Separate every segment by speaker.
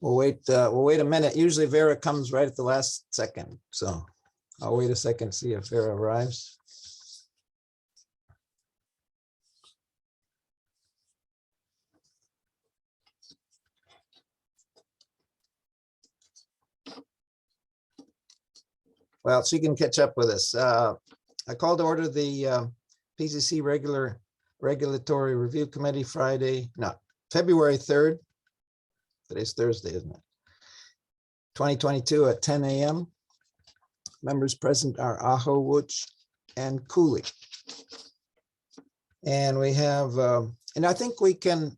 Speaker 1: We'll wait a minute. Usually Vera comes right at the last second. So I'll wait a second, see if Vera arrives. Well, she can catch up with us. I called to order the PZC Regulatory Review Committee February 3rd. Today's Thursday, isn't it? 2022 at 10 a.m. Members present are Aho, Wooch, and Cooley. And we have, and I think we can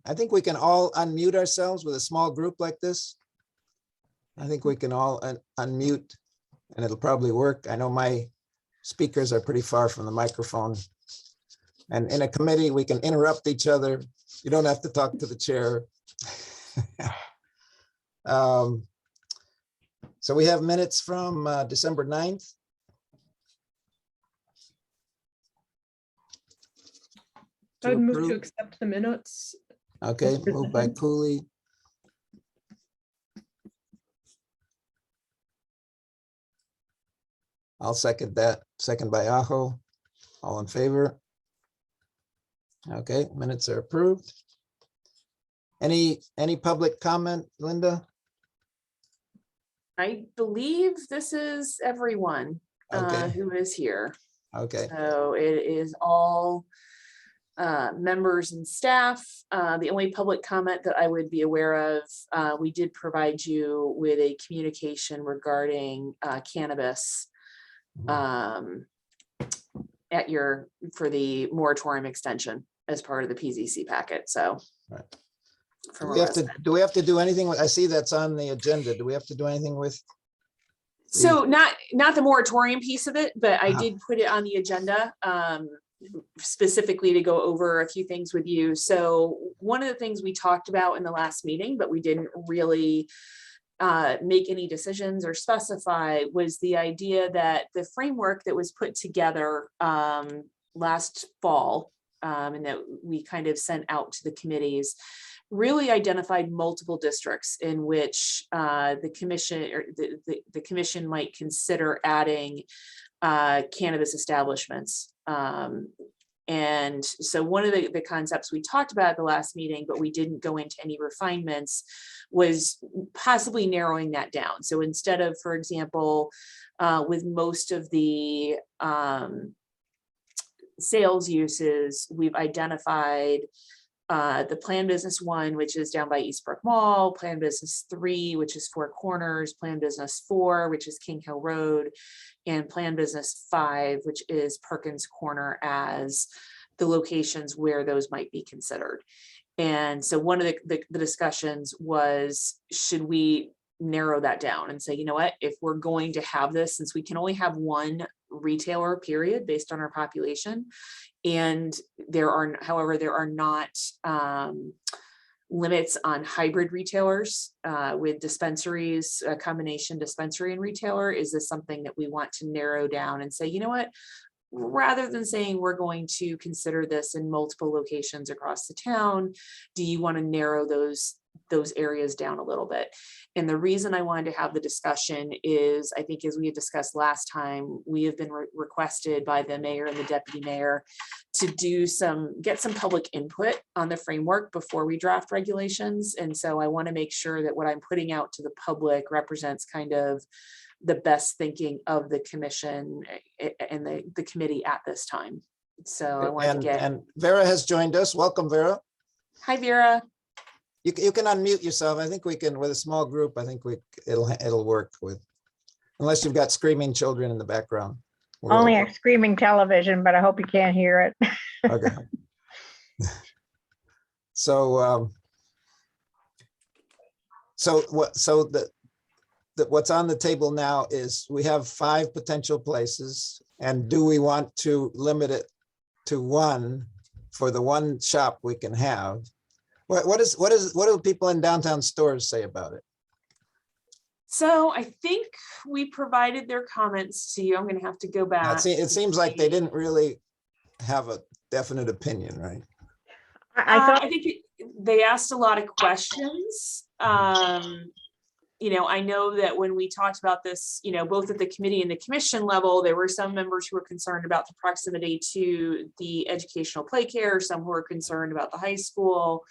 Speaker 1: all unmute ourselves with a small group like this. I think we can all unmute, and it'll probably work. I know my speakers are pretty far from the microphone. And in a committee, we can interrupt each other. You don't have to talk to the chair. So we have minutes from December 9th.
Speaker 2: I would move to accept the minutes.
Speaker 1: Okay, moved by Cooley. I'll second that. Second by Aho. All in favor? Okay, minutes are approved. Any public comment, Linda?
Speaker 3: I believe this is everyone
Speaker 1: Okay.
Speaker 3: who is here.
Speaker 1: Okay,
Speaker 3: So it is all members and staff. The only public comment that I would be aware of, we did provide you with a communication regarding cannabis for the moratorium extension as part of the PZC packet. So
Speaker 1: right.
Speaker 3: from
Speaker 1: Do we have to do anything with, I see that's on the agenda. Do we have to do anything with?
Speaker 3: So not the moratorium piece of it, but I did put it on the agenda specifically to go over a few things with you. So one of the things we talked about in the last meeting, but we didn't really make any decisions or specify, was the idea that the framework that was put together last fall and that we kind of sent out to the committees really identified multiple districts in which the commission might consider adding cannabis establishments. And so one of the concepts we talked about at the last meeting, but we didn't go into any refinements, was possibly narrowing that down. So instead of, for example, with most of the sales uses, we've identified the Plan Business 1, which is down by Eastbrook Mall, Plan Business 3, which is Four Corners, Plan Business 4, which is King Hill Road, and Plan Business 5, which is Perkins Corner, as the locations where those might be considered. And so one of the discussions was, should we narrow that down and say, you know what, if we're going to have this, since we can only have one retailer period based on our population, and there are not limits on hybrid retailers with dispensaries, a combination dispensary and retailer, is this something that we want to narrow down and say, you know what, rather than saying we're going to consider this in multiple locations across the town, do you want to narrow those areas down a little bit? And the reason I wanted to have the discussion is, I think as we had discussed last time, we have been requested by the mayor and the deputy mayor to get some public input on the framework before we draft regulations. And so I want to make sure that what I'm putting out to the public represents kind of the best thinking of the commission and the committee at this time. So I want to get. And
Speaker 1: Vera has joined us. Welcome, Vera.
Speaker 3: Hi, Vera.
Speaker 1: You can unmute yourself. I think we can, with a small group, I think it'll work with, unless you've got screaming children in the background.
Speaker 4: Only a screaming television, but I hope you can't hear it.
Speaker 1: Okay. So what's on the table now is we have 5 potential places, and do we want to limit it to 1 for the one shop we can have? What do people in downtown stores say about it?
Speaker 3: So I think we provided their comments to you. I'm going to have to go back.
Speaker 1: It seems like they didn't really have a definite opinion, right?
Speaker 4: I thought
Speaker 3: I think they asked a lot of questions. I know that when we talked about this, both at the committee and the commission level, there were some members who were concerned about the proximity to the educational play care, some who were concerned about the high school.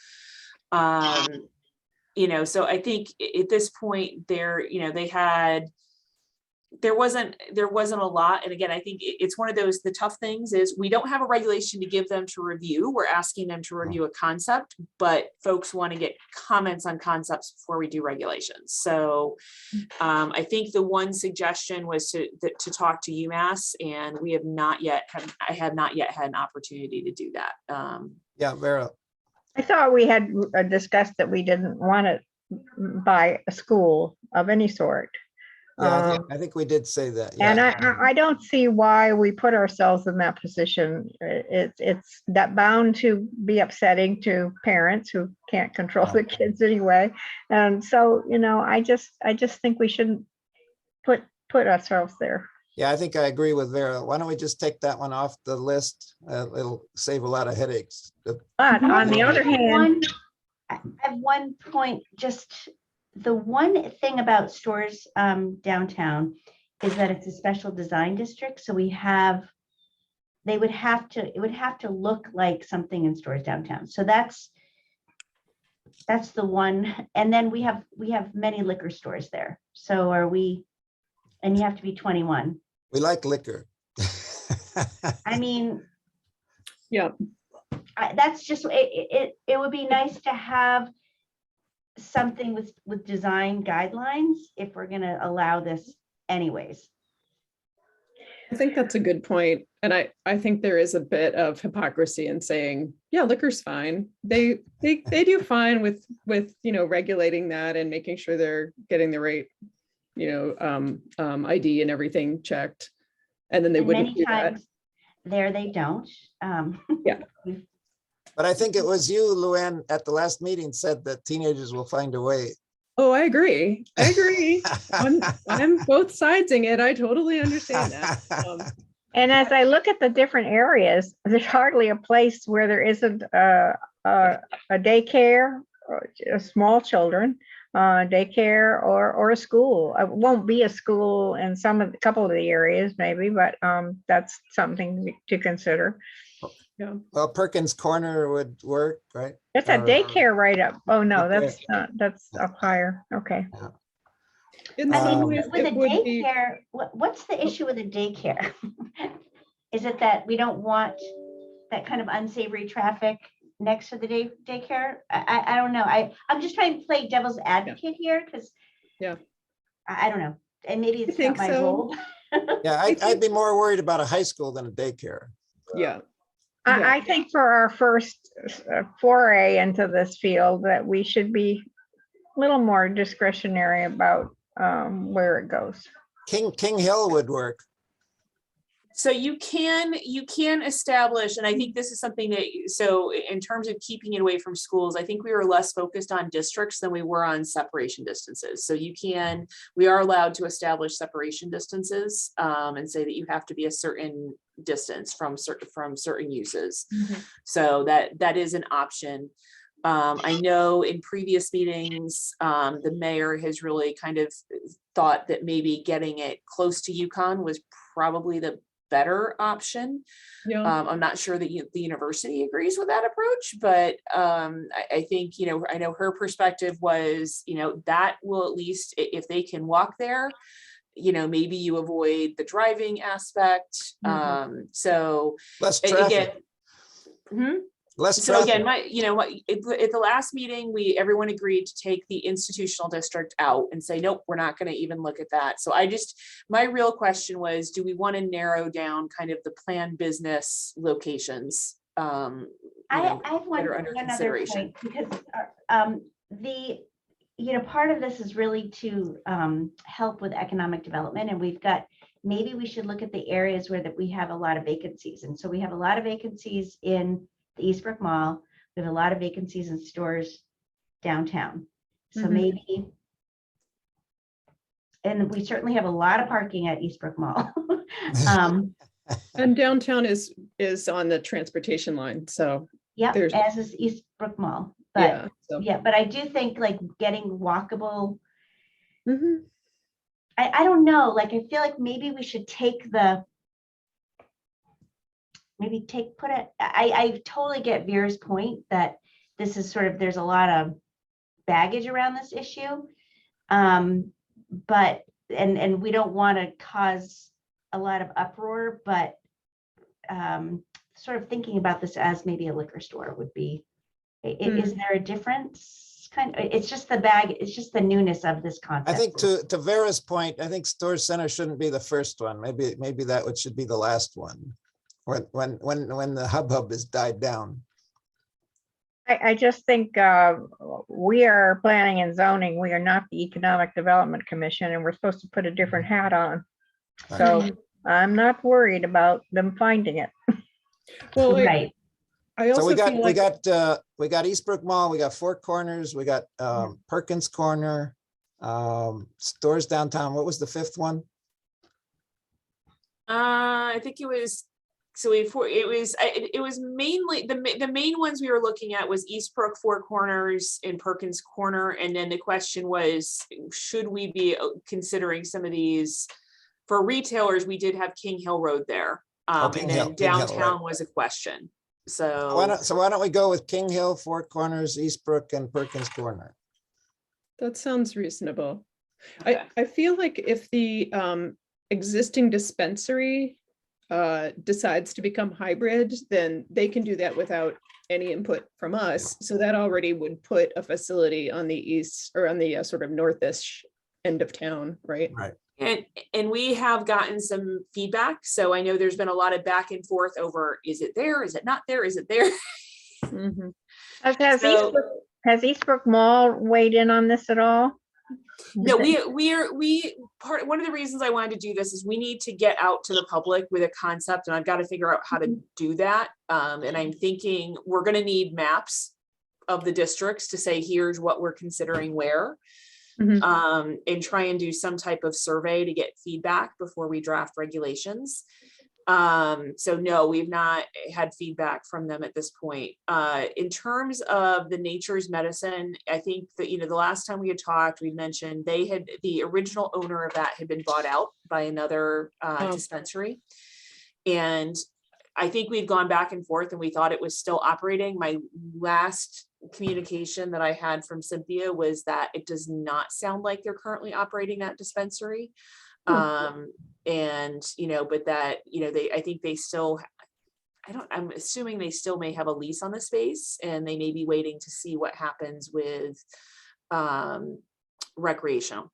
Speaker 3: So I think at this point there wasn't a lot. And again, I think it's one of those, the tough things is we don't have a regulation to give them to review. We're asking them to review a concept, but folks want to get comments on concepts before we do regulations. So I think the one suggestion was to talk to UMass, and I have not yet had an opportunity to do that.
Speaker 1: Yeah, Vera.
Speaker 4: I thought we had discussed that we didn't want to buy a school of any sort.
Speaker 1: Yeah, I think we did say that.
Speaker 4: And
Speaker 1: Yeah.
Speaker 4: I don't see why we put ourselves in that position. It's that bound to be upsetting to parents who can't control the kids anyway. And so, I just think we shouldn't put ourselves there.
Speaker 1: Yeah, I think I agree with Vera. Why don't we just take that one off the list? It'll save a lot of headaches.
Speaker 4: But on the other hand,
Speaker 5: I have one point, just the one thing about stores downtown is that it's a special design district. So it would have to look like something in stores downtown. So that's the one. And then we have many liquor stores there. So and you have to be 21.
Speaker 1: We like liquor.
Speaker 5: I mean,
Speaker 2: Yeah.
Speaker 5: that's just, it would be nice to have something with design guidelines if we're going to allow this anyways.
Speaker 2: I think that's a good point. And I think there is a bit of hypocrisy in saying, yeah, liquor's fine. They do fine with regulating that and making sure they're getting the right, ID and everything checked. And then they
Speaker 5: And
Speaker 2: wouldn't
Speaker 5: many
Speaker 2: do that.
Speaker 5: times there they don't.
Speaker 2: Yeah.
Speaker 1: But I think it was you, Luann, at the last meeting said that teenagers will find a way.
Speaker 2: Oh, I agree. I'm both sidesing it. I totally understand that.
Speaker 4: and as I look at the different areas, there's hardly a place where there isn't a daycare, or small children, daycare, or a school. It won't be a school in a couple of the areas maybe, but that's something to consider.
Speaker 2: Yeah.
Speaker 1: Well, Perkins Corner would work, right?
Speaker 4: That's a
Speaker 1: Or-
Speaker 4: daycare right up. Oh, no,
Speaker 1: Daycare.
Speaker 4: that's up higher. Okay.
Speaker 2: In
Speaker 5: I
Speaker 2: some
Speaker 5: mean,
Speaker 2: ways,
Speaker 5: with a
Speaker 2: it would be.
Speaker 5: daycare, what's the issue with a daycare? Is it that we don't want that kind of unsavory traffic next to the daycare? I don't know. I'm just trying to play devil's advocate here because
Speaker 2: Yeah.
Speaker 5: I don't know. And maybe it's
Speaker 2: think
Speaker 5: not my
Speaker 2: so.
Speaker 5: role.
Speaker 1: Yeah, I'd be more worried about a high school than a daycare.
Speaker 2: Yeah.
Speaker 4: I think for our first foray into this field that we should be a little more discretionary about where it goes.
Speaker 1: King Hill would work.
Speaker 3: So you can establish, and I think this is something that, so in terms of keeping it away from schools, I think we were less focused on districts than we were on separation distances. So we are allowed to establish separation distances and say that you have to be a certain distance from certain uses.
Speaker 2: Mhm.
Speaker 3: So that is an option. I know in previous meetings, the mayor has really kind of thought that maybe getting it close to UConn was probably the better option.
Speaker 2: Yeah.
Speaker 3: I'm not sure that the university agrees with that approach, but I think, I know her perspective was, that will at least, if they can walk there, maybe you avoid the driving aspect. So
Speaker 1: Less
Speaker 3: again,
Speaker 1: traffic. Less
Speaker 3: so
Speaker 1: traffic.
Speaker 3: again, at the last meeting, everyone agreed to take the institutional district out and say, nope, we're not going to even look at that. So my real question was, do we want to narrow down kind of the planned business locations?
Speaker 5: I have one
Speaker 3: under
Speaker 5: other
Speaker 3: consideration.
Speaker 5: point because part of this is really to help with economic development, and maybe we should look at the areas where we have a lot of vacancies. And so we have a lot of vacancies in the Eastbrook Mall. We have a lot of vacancies in stores downtown. So maybe, and we certainly have a lot of parking at Eastbrook Mall.
Speaker 2: And downtown is on the transportation line. So
Speaker 5: Yeah,
Speaker 2: There's-
Speaker 5: as is Eastbrook Mall. But
Speaker 2: yeah. So
Speaker 5: yeah, but I do think like getting walkable
Speaker 2: Mhm.
Speaker 5: I don't know, like, I feel like maybe we should I totally get Vera's point that this is sort of, there's a lot of baggage around this issue. But, and we don't want to cause a lot of uproar, but sort of thinking about this as maybe a liquor store would be, is there a difference? It's just it's just the newness of this concept.
Speaker 1: I think to Vera's point, I think Store Center shouldn't be the first one. Maybe that one should be the last one. When the hubbub is died down.
Speaker 4: I just think we are planning and zoning. We are not the Economic Development Commission, and we're supposed to put a different hat on. So I'm not worried about them finding it.
Speaker 2: Well,
Speaker 5: Right.
Speaker 2: I
Speaker 1: So
Speaker 2: also
Speaker 1: we
Speaker 2: feel like
Speaker 1: we got Eastbrook Mall, we got Four Corners, we got Perkins Corner, stores downtown. What was the fifth one?
Speaker 3: I think it was, so it was mainly, the main ones we were looking at was Eastbrook, Four Corners, and Perkins Corner. And then the question was, should we be considering some of these for retailers? We did have King Hill Road there.
Speaker 1: King
Speaker 3: And
Speaker 1: Hill,
Speaker 3: then
Speaker 1: King Hill,
Speaker 3: downtown
Speaker 1: right.
Speaker 3: was a question.
Speaker 1: So why don't we go with King Hill, Four Corners, Eastbrook, and Perkins Corner?
Speaker 2: that sounds reasonable.
Speaker 3: Okay.
Speaker 2: I feel like if the existing dispensary decides to become hybrid, then they can do that without any input from us. So that already would put a facility on the east or on the sort of northish end of town, right?
Speaker 1: Right.
Speaker 3: And we have gotten some feedback. So I know there's been a lot of back and forth over, is it there? Is it not there? Is it there?
Speaker 2: Mhm.
Speaker 4: Has Eastbrook Mall weighed in on this at all?
Speaker 3: No, one of the reasons I wanted to do this is we need to get out to the public with a concept, and I've got to figure out how to do that. And I'm thinking we're going to need maps of the districts to say, here's what we're considering where.
Speaker 2: Mhm.
Speaker 3: And try and do some type of survey to get feedback before we draft regulations. So no, we've not had feedback from them at this point. In terms of the Nature's Medicine, I think that, the last time we had talked, we mentioned the original owner of that had been bought out by another dispensary. And I think we've gone back and forth and we thought it was still operating. My last communication that I had from Cynthia was that it does not sound like they're currently operating that dispensary. And, but that, I think they still, I'm assuming they still may have a lease on the space and they may be waiting to see what happens with recreational.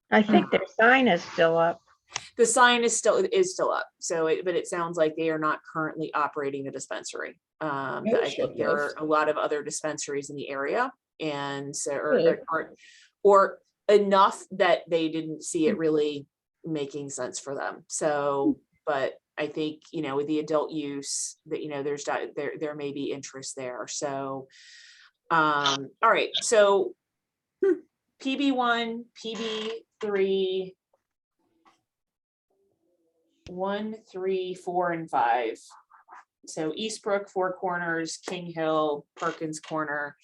Speaker 4: I think their sign is still up.
Speaker 3: The sign is still up. So, but it sounds like they are not currently operating the dispensary. I think there are a lot of other dispensaries in the area, and so or enough that they didn't see it really making sense for them. So, but I think with the adult use that there may be interest there. So, all right. So, PB1, PB3. 1, 3, 4, and 5. So Eastbrook, Four Corners, King Hill, Perkins Corner,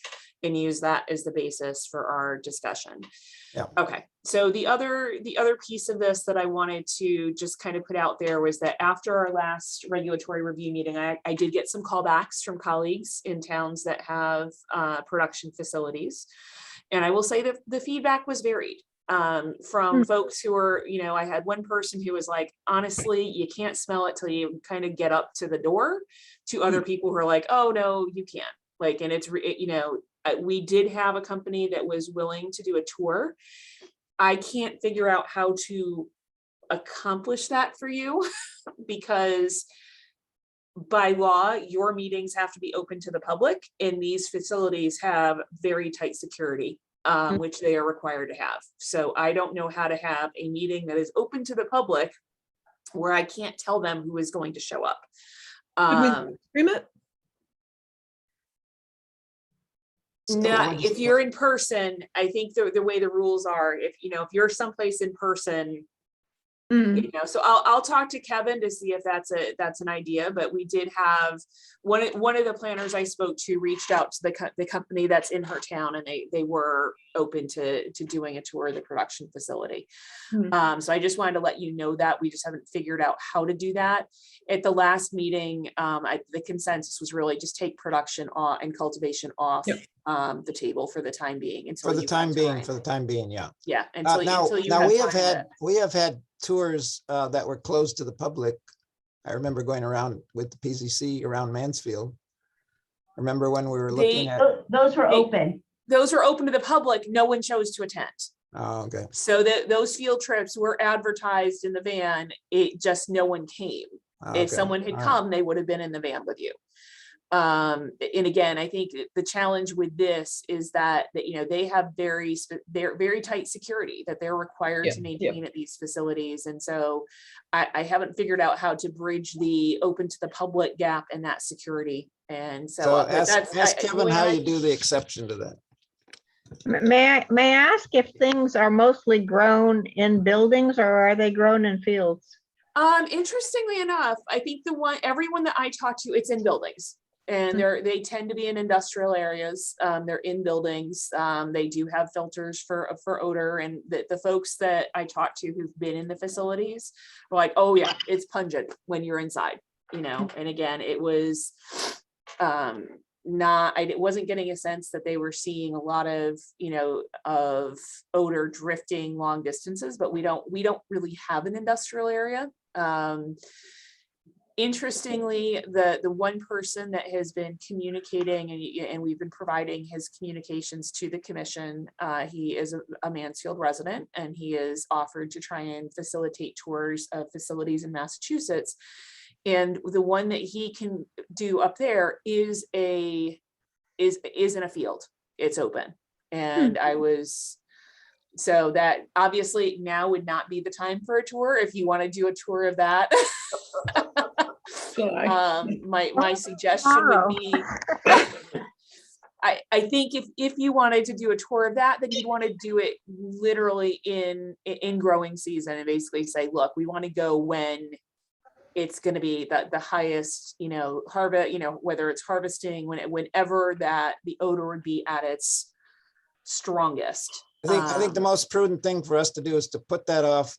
Speaker 3: and use that as the basis for our discussion.
Speaker 1: Yeah.
Speaker 3: Okay. So the other piece of this that I wanted to just kind of put out there was that after our last regulatory review meeting, I did get some callbacks from colleagues in towns that have production facilities. And I will say that the feedback was varied. From folks who are, I had one person who was like, honestly, you can't smell it till you kind of get up to the door, to other people who are like, oh no, you can't. Like, and we did have a company that was willing to do a tour. I can't figure out how to accomplish that for you because by law, your meetings have to be open to the public, and these facilities have very tight security. Which they are required to have. So I don't know how to have a meeting that is open to the public where I can't tell them who is going to show up.
Speaker 2: Stream it?
Speaker 3: If you're in person, I think the way the rules are, if you're someplace in person,
Speaker 2: Mm.
Speaker 3: You know, so I'll talk to Kevin to see if that's an idea, but we did have one of the planners I spoke to reached out to the company that's in her town, and they were open to doing a tour of the production facility.
Speaker 2: Hmm.
Speaker 3: So I just wanted to let you know that we just haven't figured out how to do that. At the last meeting, the consensus was really just take production off and cultivation off
Speaker 2: Yep.
Speaker 3: the table for the time being until
Speaker 1: For the
Speaker 3: you
Speaker 1: time
Speaker 3: have
Speaker 1: being,
Speaker 3: time.
Speaker 1: for the time being, yeah.
Speaker 3: Yeah, until
Speaker 1: Now
Speaker 3: you
Speaker 1: we
Speaker 3: have time
Speaker 1: we have had tours that were closed to the public. I remember going around with the PZC around Mansfield. I remember when we were looking at,
Speaker 5: Those were open.
Speaker 3: those are open to the public. No one chose to attend.
Speaker 1: oh, okay.
Speaker 3: So that those field trips were advertised in the van. It just no one came.
Speaker 1: Okay,
Speaker 3: If someone had
Speaker 1: all right.
Speaker 3: come, they would have been in the van with you. And again, I think the challenge with this is that you know they have they're very tight security that they're required
Speaker 2: Yeah,
Speaker 3: to maintain at these facilities, and so I haven't figured out how to bridge the open to the public gap and that security. And so,
Speaker 1: So
Speaker 3: but
Speaker 1: ask Kevin how
Speaker 3: Luann,
Speaker 1: you do the exception to that.
Speaker 4: May I ask if things are mostly grown in buildings or are they grown in fields?
Speaker 3: Interestingly enough, I think everyone that I talk to, it's in buildings. And they tend to be in industrial areas. They're in buildings. They do have filters for odor. And the folks that I talk to who've been in the facilities are like, oh yeah, it's pungent when you're inside, you know. And again, it was I wasn't getting a sense that they were seeing a lot of, you know, of odor drifting long distances, but we don't really have an industrial area. Interestingly, the one person that has been communicating and we've been providing his communications to the commission, he is a Mansfield resident, and he is offered to try and facilitate tours of facilities in Massachusetts. And the one that he can do up there is in a field. It's open. And so that obviously now would not be the time for a tour. If you want to do a tour of that, my suggestion would be, I think if you wanted to do a tour of that, then you'd want to do it literally in growing season and basically say, look, we want to go when it's going to be the highest, you know, harvest, you know, whether it's harvesting, whenever that the odor would be at its strongest.
Speaker 1: I think the most prudent thing for us to do is to put that off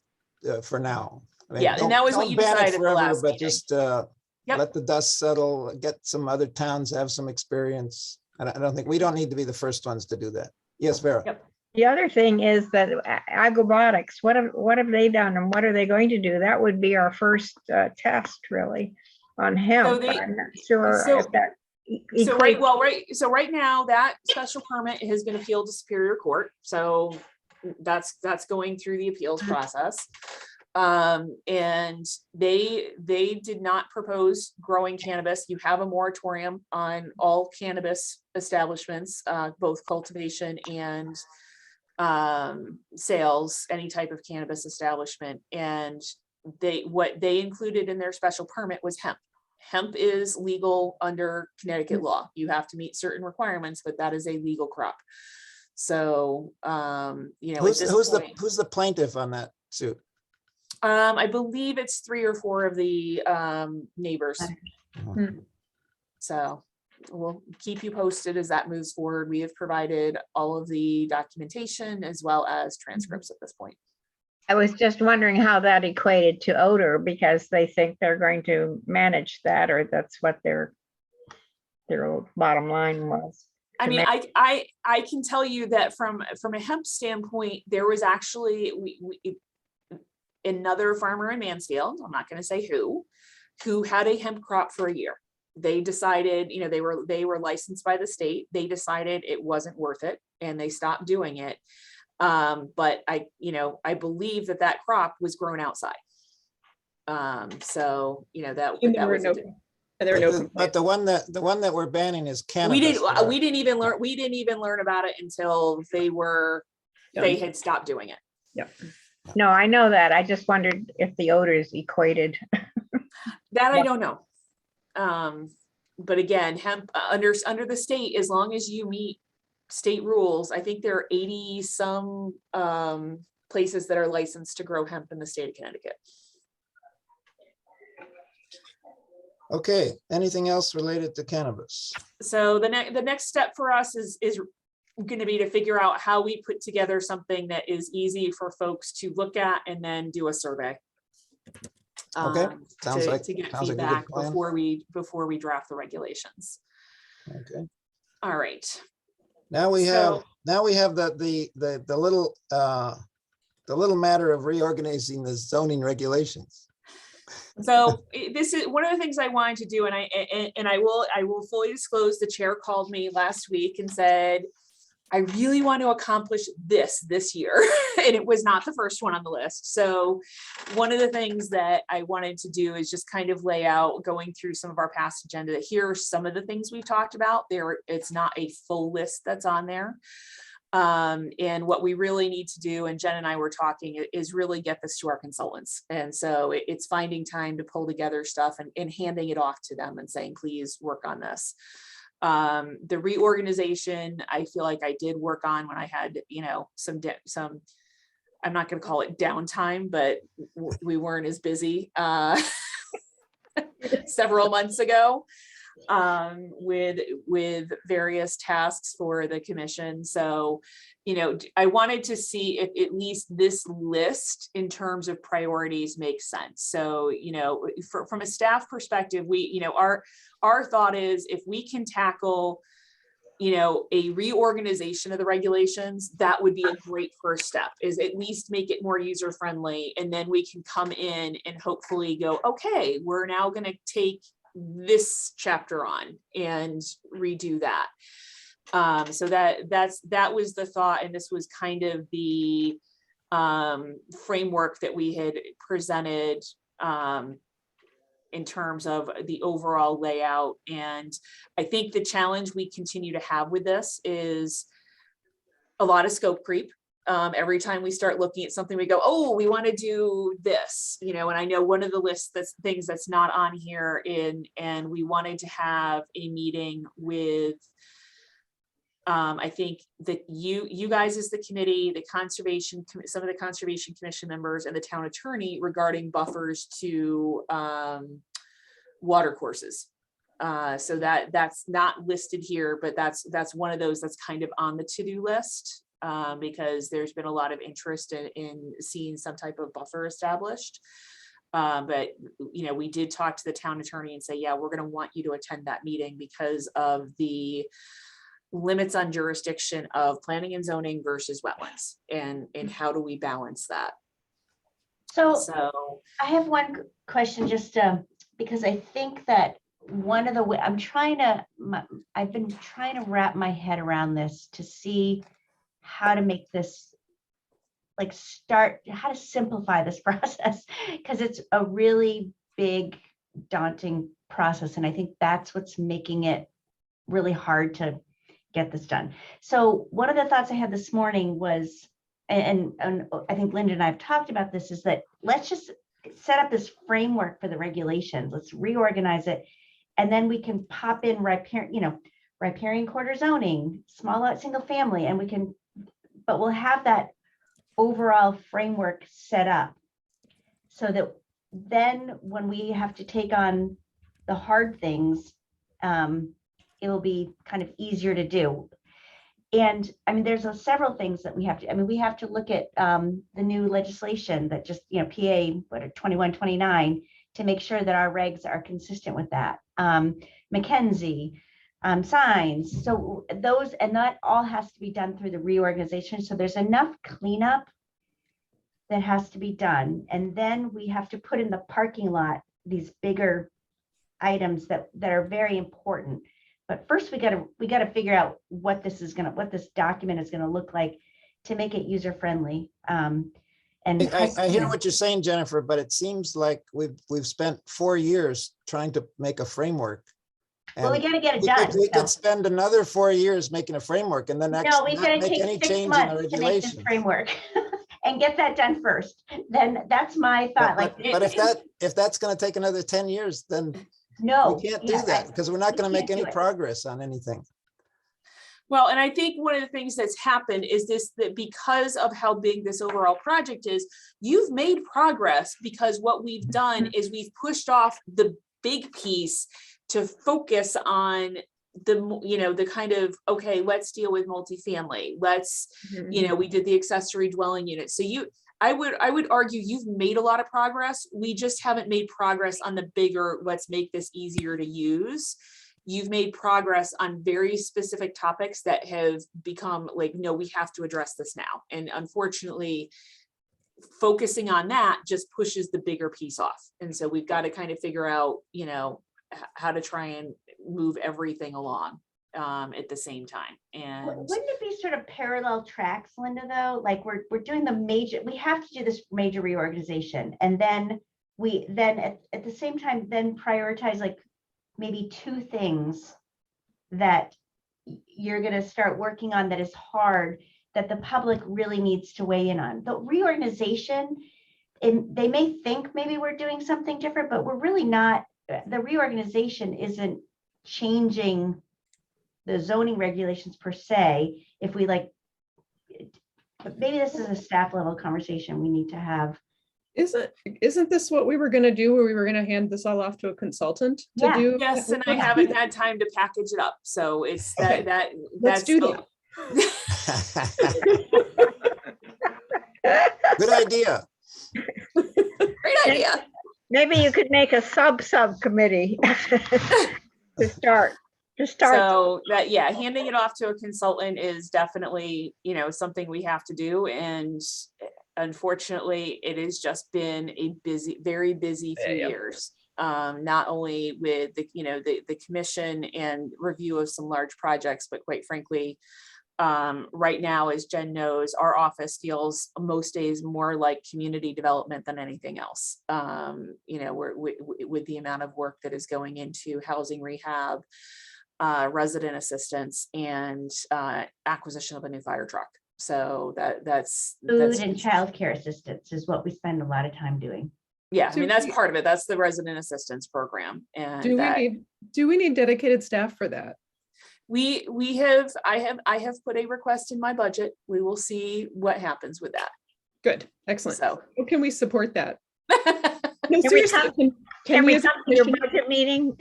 Speaker 1: for now. I mean,
Speaker 3: Yeah, and that was what
Speaker 1: don't
Speaker 3: you
Speaker 1: ban it
Speaker 3: decided at the
Speaker 1: forever,
Speaker 3: last
Speaker 1: but
Speaker 3: meeting.
Speaker 1: just
Speaker 3: Yep.
Speaker 1: let the dust settle, get some other towns have some experience. And I don't think we don't need to be the first ones to do that. Yes, Vera.
Speaker 3: Yep.
Speaker 4: The other thing is that agrobotics, what have they done and what are they going to do? That would be our first test really on hemp. I'm not sure if that
Speaker 3: right now that special permit has been appealed to Superior Court. So that's going through the appeals process. And they did not propose growing cannabis. You have a moratorium on all cannabis establishments, both cultivation and sales, any type of cannabis establishment. And what they included in their special permit was hemp. Hemp is legal under Connecticut law. You have to meet certain requirements, but that is a legal crop. So, you know,
Speaker 1: Who's the plaintiff on that suit?
Speaker 3: I believe it's 3 or 4 of the neighbors. So we'll keep you posted as that moves forward. We have provided all of the documentation as well as transcripts at this point.
Speaker 4: I was just wondering how that equated to odor because they think they're going to manage that, or that's what their bottom line was.
Speaker 3: I mean, I can tell you that from a hemp standpoint, there was actually another farmer in Mansfield, I'm not going to say who had a hemp crop for a year. They decided, you know, they were licensed by the state. They decided it wasn't worth it and they stopped doing it. But I believe that crop was grown outside. So, you know, that was
Speaker 1: but the one that we're banning is cannabis.
Speaker 3: We didn't even learn about it until they had stopped doing it.
Speaker 2: Yep.
Speaker 4: No, I know that. I just wondered if the odors equated.
Speaker 3: That I don't know. But again, hemp under the state, as long as you meet state rules, I think there are 80 some places that are licensed to grow hemp in the state of Connecticut.
Speaker 1: Okay, anything else related to cannabis?
Speaker 3: So the next step for us is going to be to figure out how we put together something that is easy for folks to look at and then do a survey.
Speaker 1: Okay, sounds
Speaker 3: to
Speaker 1: like
Speaker 3: get
Speaker 1: a good
Speaker 3: feedback
Speaker 1: plan.
Speaker 3: before we draft the regulations.
Speaker 1: Okay,
Speaker 3: All right.
Speaker 1: now we have
Speaker 3: So-
Speaker 1: the little matter of reorganizing the zoning regulations.
Speaker 3: So this is one of the things I wanted to do, and I will fully disclose, the chair called me last week and said, I really want to accomplish this year. And it was not the first one on the list. So one of the things that I wanted to do is just kind of lay out, going through some of our past agenda, that here are some of the things we've talked about. It's not a full list that's on there. And what we really need to do, and Jen and I were talking, is really get this to our consultants. And so it's finding time to pull together stuff and handing it off to them and saying, please work on this. The reorganization, I feel like I did work on when I had, some, I'm not going to call it downtime, but we weren't as busy several months ago with various tasks for the commission. So, I wanted to see if at least this list in terms of priorities makes sense. So, from a staff perspective, our thought is, if we can tackle, a reorganization of the regulations, that would be a great first step, is at least make it more user friendly. And then we can come in and hopefully go, okay, we're now going to take this chapter on and redo that. So that was the thought. And this was kind of the framework that we had presented in terms of the overall layout. And I think the challenge we continue to have with this is a lot of scope creep. Every time we start looking at something, we go, oh, we want to do this, and I know one of the lists things that's not on here and we wanted to have a meeting with, I think that you guys as the committee, some of the conservation commission members, and the town attorney, regarding buffers to water courses. So that's not listed here, but that's one of those that's kind of on the to-do list, because there's been a lot of interest in seeing some type of buffer established. But we did talk to the town attorney and say, yeah, we're going to want you to attend that meeting because of the limits on jurisdiction of planning and zoning versus wetlands, and how do we balance that?
Speaker 5: So I have one question, just because I think that one of the way I've been trying to wrap my head around this to see how to make this, how to simplify this process, because it's a really big, daunting process. And I think that's what's making it really hard to get this done. So one of the thoughts I had this morning was, and I think Linda and I have talked about this, is that let's just set up this framework for the regulations. Let's reorganize it. And then we can pop in riparian quarter zoning, small lot, single family, and but we'll have that overall framework set up so that then when we have to take on the hard things, it will be kind of easier to do. And I mean, there's several things that we have to, we have to look at the new legislation that just, PA 2129, to make sure that our regs are consistent with that. Mackenzie, signs. So those, and that all has to be done through the reorganization. So there's enough cleanup that has to be done. And then we have to put in the parking lot these bigger items that are very important. But first we got to figure out what this document is going to look like to make it user friendly. And
Speaker 1: I hear what you're saying, Jennifer, but it seems like we've spent 4 years trying to make a framework.
Speaker 5: Well, we got to get it
Speaker 1: We
Speaker 5: done.
Speaker 1: could spend another 4 years making a framework and then
Speaker 5: No,
Speaker 1: not
Speaker 5: we've got to
Speaker 1: make
Speaker 5: take
Speaker 1: any
Speaker 5: 6
Speaker 1: change in the
Speaker 5: months to make this
Speaker 1: regulations.
Speaker 5: framework and get that done first. Then that's my thought.
Speaker 1: But if that's going to take another 10 years, then
Speaker 5: no,
Speaker 1: we can't do that because we're not going to make any
Speaker 5: do it.
Speaker 1: progress on anything.
Speaker 3: Well, and I think one of the things that's happened is that because of how big this overall project is, you've made progress, because what we've done is we've pushed off the big piece to focus on the kind of, okay, let's deal with multifamily. Let's, we did the accessory dwelling unit. So I would argue you've made a lot of progress. We just haven't made progress on the bigger, let's make this easier to use. You've made progress on very specific topics that have become like, no, we have to address this now. And unfortunately, focusing on that just pushes the bigger piece off. And so we've got to kind of figure out, how to try and move everything along at the same time. And
Speaker 5: wouldn't it be sort of parallel tracks, Linda, though? Like we're doing we have to do this major reorganization. And then at the same time, then prioritize like maybe two things that you're going to start working on that is hard, that the public really needs to weigh in on. The reorganization, and they may think maybe we're doing something different, but we're really not. The reorganization isn't changing the zoning regulations per se. If we but maybe this is a staff level conversation we need to have.
Speaker 2: Isn't this what we were going to do, where we were going to hand this all off to a consultant to
Speaker 5: Yeah.
Speaker 2: do?
Speaker 3: yes, and I haven't had time to package it up. So it's
Speaker 2: Okay.
Speaker 3: that's
Speaker 2: Let's do that.
Speaker 1: Good idea.
Speaker 3: Great idea.
Speaker 4: Maybe you could make a subcommittee to start.
Speaker 3: So that, handing it off to a consultant is definitely, something we have to do. And unfortunately, it has just been a very busy few years. Not only with the commission and review of some large projects, but quite frankly, right now, as Jen knows, our office feels most days more like community development than anything else. We're with the amount of work that is going into housing rehab, resident assistance, and acquisition of a new fire truck. So that's
Speaker 5: Food and childcare assistance is what we spend a lot of time doing.
Speaker 3: Yeah, I mean, that's part of it. That's the resident assistance program. And
Speaker 2: do we need dedicated staff for that?
Speaker 3: I have put a request in my budget. We will see what happens with that.
Speaker 2: Good, excellent.
Speaker 3: So
Speaker 2: how can we support that? No,
Speaker 4: Can we
Speaker 2: seriously,
Speaker 4: Can we
Speaker 2: as a
Speaker 4: come to your
Speaker 2: commission-
Speaker 4: budget meeting?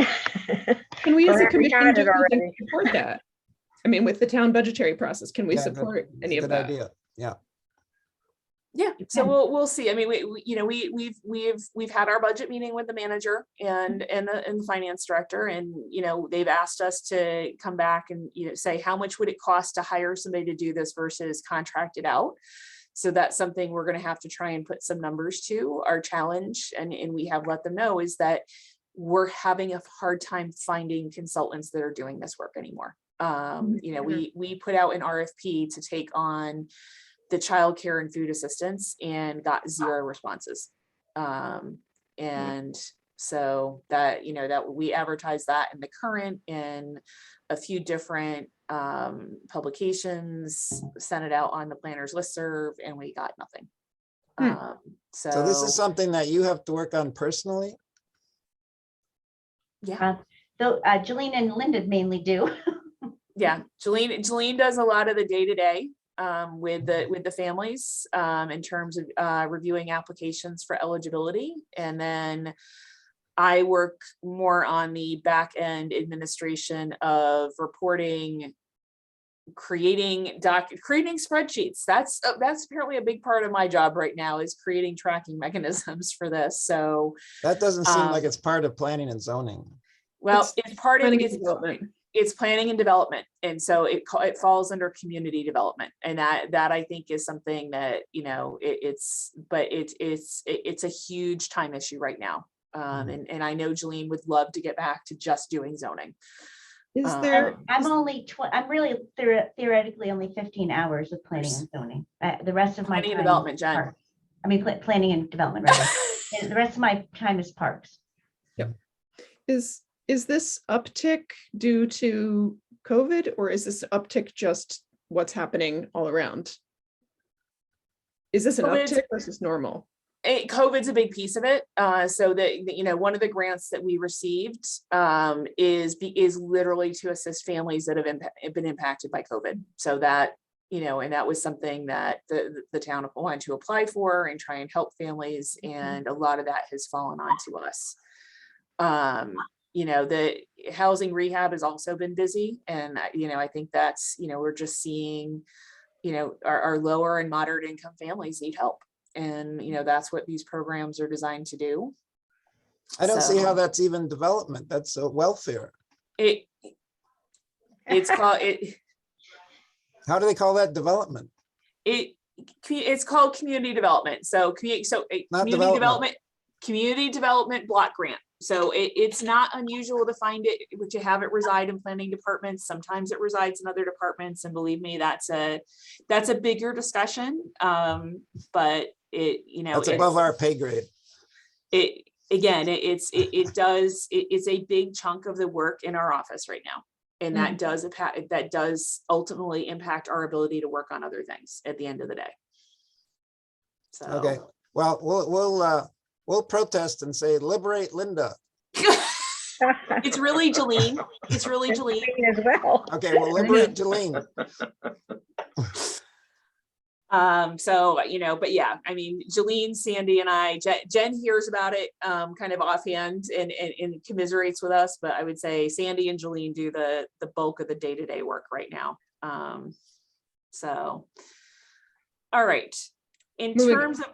Speaker 2: Can we as
Speaker 4: Or
Speaker 2: a
Speaker 4: have we
Speaker 2: commission
Speaker 4: done it
Speaker 2: do something
Speaker 4: already?
Speaker 2: to support that? I mean, with the town budgetary process, can we
Speaker 1: Yeah,
Speaker 2: support any of
Speaker 1: Good
Speaker 2: that?
Speaker 1: idea. Yeah.
Speaker 3: yeah, so we'll see. I mean, we've had our budget meeting with the manager and the finance director, and they've asked us to come back and say how much would it cost to hire somebody to do this versus contract it out. So that's something we're going to have to try and put some numbers to. Our challenge, and we have let them know, is that we're having a hard time finding consultants that are doing this work anymore. We put out an RFP to take on the childcare and food assistance and got 0 responses. And so that, that we advertised that in the Current, in a few different publications, sent it out on the planners listserv, and we got nothing.
Speaker 1: So this is something that you have to work on personally?
Speaker 3: Yeah.
Speaker 5: Though Jolene and Linda mainly do.
Speaker 3: Yeah, Jolene does a lot of the day-to-day with the families in terms of reviewing applications for eligibility, and then I work more on the back end administration of reporting, creating spreadsheets. That's apparently a big part of my job right now, is creating tracking mechanisms for this. So
Speaker 1: That doesn't seem like it's part of planning and zoning.
Speaker 3: well, it's part of
Speaker 2: Planning
Speaker 3: it.
Speaker 2: and development.
Speaker 3: It's planning and development, and so it falls under community development, and that I think is something that it's a huge time issue right now. And I know Jolene would love to get back to just doing zoning.
Speaker 2: Is there?
Speaker 5: I'm really theoretically only 15 hours of planning and zoning. The rest of my
Speaker 3: Planning and
Speaker 5: time
Speaker 3: development,
Speaker 5: is
Speaker 3: Jen.
Speaker 5: parks. I mean, planning and development, rather. And the rest of my time is parks.
Speaker 2: Yep. Is this uptick due to COVID, or is this uptick just what's happening all around? Is this an
Speaker 3: COVID.
Speaker 2: uptick versus normal?
Speaker 3: COVID's a big piece of it. So that, one of the grants that we received is literally to assist families that have been impacted by COVID. So that, and that was something that the town wanted to apply for and try and help families. And a lot of that has fallen onto us. The housing rehab has also been busy. And, I think that's, we're just seeing, our lower and moderate income families need help. And, that's what these programs are designed to do.
Speaker 1: I don't see how that's even development. That's welfare.
Speaker 3: It's called it.
Speaker 1: How do they call that development?
Speaker 3: It's called community development. So community development block grant. So it's not unusual to find it, which you have it reside in planning departments. Sometimes it resides in other departments, and believe me, that's a bigger discussion. But
Speaker 1: That's above our pay grade.
Speaker 3: It's a big chunk of the work in our office right now. And that does ultimately impact our ability to work on other things at the end of the day. So
Speaker 1: Okay, well, we'll protest and say, liberate Linda.
Speaker 3: it's really Jolene. It's really Jolene.
Speaker 4: As well.
Speaker 1: Okay, well, liberate Jolene.
Speaker 3: But yeah, I mean, Jolene, Sandy, and I, Jen hears about it kind of offhand and commiserates with us, but I would say Sandy and Jolene do the bulk of the day-to-day work right now. All right. In terms of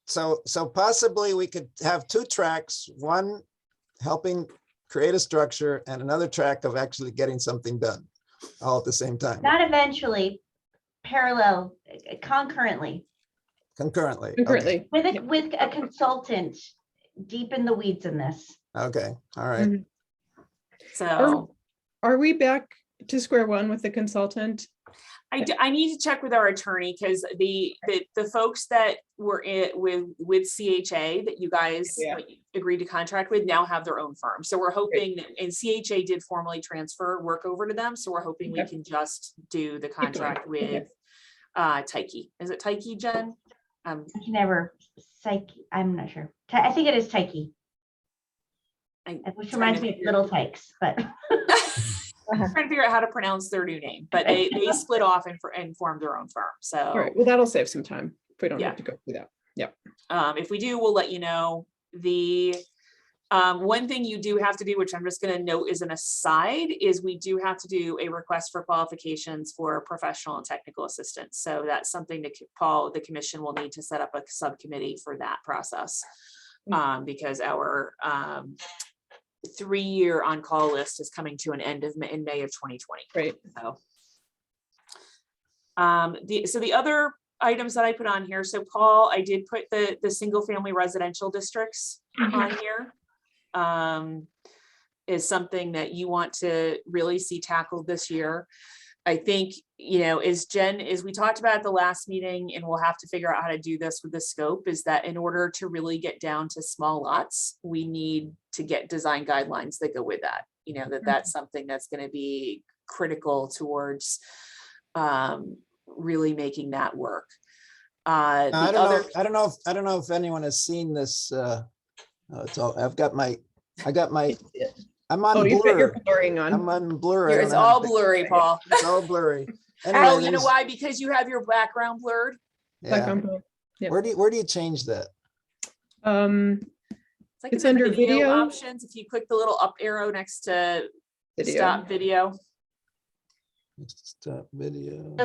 Speaker 1: So possibly we could have two tracks, one helping create a structure and another track of actually getting something done all at the same time.
Speaker 5: Not eventually, parallel, concurrently.
Speaker 1: Concurrently.
Speaker 2: Concurrently.
Speaker 5: With a consultant deep in the weeds in this.
Speaker 1: Okay, all right.
Speaker 2: Mhm.
Speaker 3: so
Speaker 2: Are we back to square one with the consultant?
Speaker 3: I need to check with our attorney because the folks that were with CHA that you guys agreed to contract with now have their own firm. So we're hoping that, and CHA did formally transfer work over to them. So we're hoping we can just do the contract with Tyche. Is it Tyche, Jen?
Speaker 5: I can never, I'm not sure. I think it is Tyche, which reminds me of Little Tykes, but.
Speaker 3: I'm trying to figure out how to pronounce their new name, but they split off and formed their own firm. So
Speaker 2: All right, well, that'll save some time if we don't have to go through that. Yeah.
Speaker 3: If we do, we'll let you know. The one thing you do have to do, which I'm just going to note as an aside, is we do have to do a request for qualifications for professional and technical assistance. So that's something that the commission will need to set up a subcommittee for that process, because our 3-year on-call list is coming to an end in May of 2020.
Speaker 2: Great.
Speaker 3: So the other items that I put on here. So Paul, I did put the single family residential districts on here. Is something that you want to really see tackled this year. I think, as we talked about at the last meeting, and we'll have to figure out how to do this with the scope, is that in order to really get down to small lots, we need to get design guidelines that go with that. That's something that's going to be critical towards really making that work. I
Speaker 1: don't know if anyone has seen this. I'm on
Speaker 2: You've got your
Speaker 1: blur.
Speaker 2: blurring on.
Speaker 1: I'm on blur.
Speaker 3: It's all blurry, Paul.
Speaker 1: It's all blurry.
Speaker 3: Oh, you know
Speaker 1: there's-
Speaker 3: why? Because you have your background blurred.
Speaker 1: Yeah.
Speaker 2: Background blur. Yeah.
Speaker 1: Where do you change that?
Speaker 3: It's
Speaker 2: It's
Speaker 3: in the
Speaker 2: under video.
Speaker 3: options. If you click the little up arrow next to
Speaker 2: Video.
Speaker 3: stop video.
Speaker 1: Stop video.
Speaker 5: The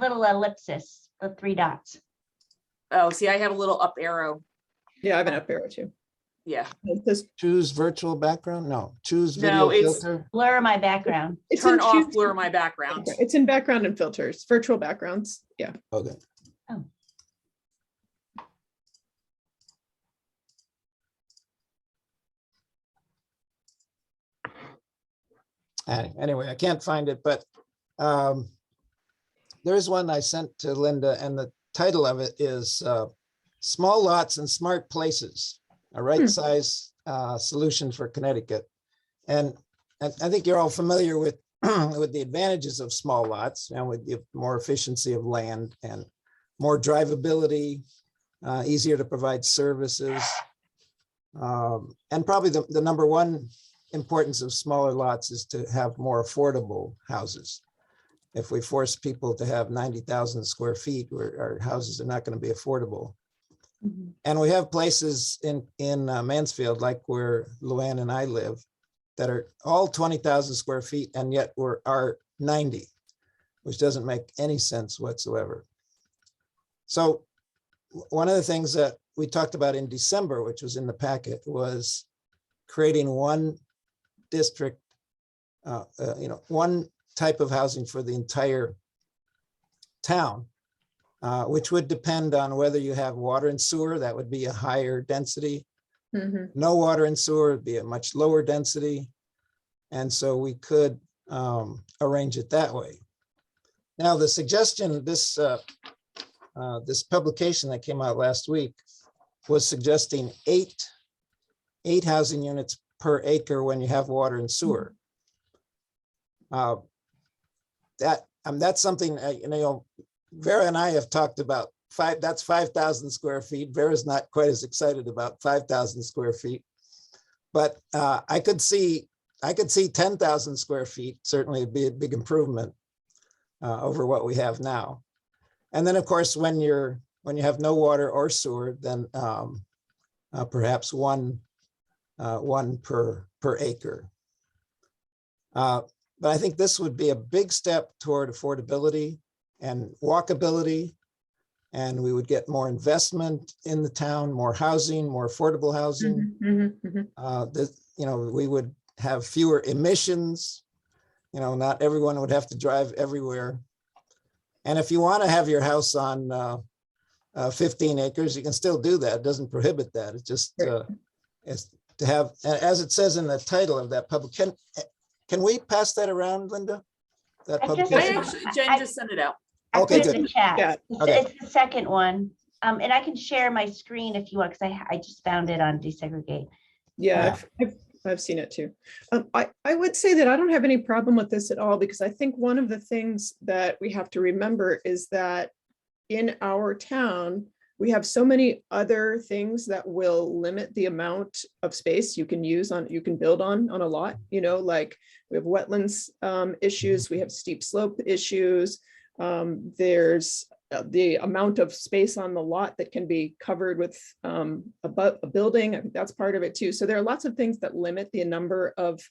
Speaker 5: little ellipsis, the 3 dots.
Speaker 3: Oh, see, I have a little up arrow.
Speaker 2: Yeah, I have an up arrow too.
Speaker 3: Yeah.
Speaker 2: It says-
Speaker 1: Choose virtual background? No, choose video
Speaker 3: No, it's-
Speaker 1: filter.
Speaker 5: Blur my background.
Speaker 2: It's
Speaker 3: Turn
Speaker 2: in
Speaker 3: off
Speaker 2: choose-
Speaker 3: blur my background.
Speaker 2: It's in background and filters, virtual backgrounds. Yeah.
Speaker 1: Okay.
Speaker 5: Oh.
Speaker 1: Anyway, I can't find it, but there's one I sent to Linda, and the title of it is Small Lots and Smart Places, a right size solution for Connecticut. And I think you're all familiar with with the advantages of small lots, and with the more efficiency of land and more drivability, easier to provide services. And probably the number one importance of smaller lots is to have more affordable houses. If we force people to have 90,000 square feet, our houses are not going to be affordable.
Speaker 2: Mhm.
Speaker 1: And we have places in Mansfield, like where Luann and I live, that are all 20,000 square feet, and yet are 90, which doesn't make any sense whatsoever. So one of the things that we talked about in December, which was in the packet, was creating one district, one type of housing for the entire town, which would depend on whether you have water and sewer. That would be a higher density.
Speaker 2: Mhm.
Speaker 1: No water and sewer would be a much lower density. And so we could arrange it that way. Now, the suggestion, this publication that came out last week was suggesting eight housing units per acre when you have water and sewer. That's something, Vera and I have talked about. That's 5,000 square feet. Vera's not quite as excited about 5,000 square feet, but I could see 10,000 square feet. Certainly it'd be a big improvement over what we have now. And then, of course, when you have no water or sewer, then perhaps one per acre. But I think this would be a big step toward affordability and walkability, and we would get more investment in the town, more housing, more affordable housing.
Speaker 2: Mhm. Mhm.
Speaker 1: We would have fewer emissions. Not everyone would have to drive everywhere. And if you want to have your house on 15 acres, you can still do that. It doesn't prohibit that. It's just it's to have, as it says in the title of that public. Can we pass that around, Linda? That
Speaker 5: I just-
Speaker 1: publication?
Speaker 3: Jen just sent it out.
Speaker 5: I
Speaker 1: Okay,
Speaker 5: put it in the chat.
Speaker 2: Yeah.
Speaker 1: Okay.
Speaker 5: It's the second one. And I can share my screen if you want, because I just found it on Desegregate.
Speaker 2: Yeah, I've seen it too. I would say that I don't have any problem with this at all, because I think one of the things that we have to remember is that in our town, we have so many other things that will limit the amount of space you can build on a lot, like we have wetlands issues, we have steep slope issues. There's the amount of space on the lot that can be covered with a building. I think that's part of it too. So there are lots of things that limit the number of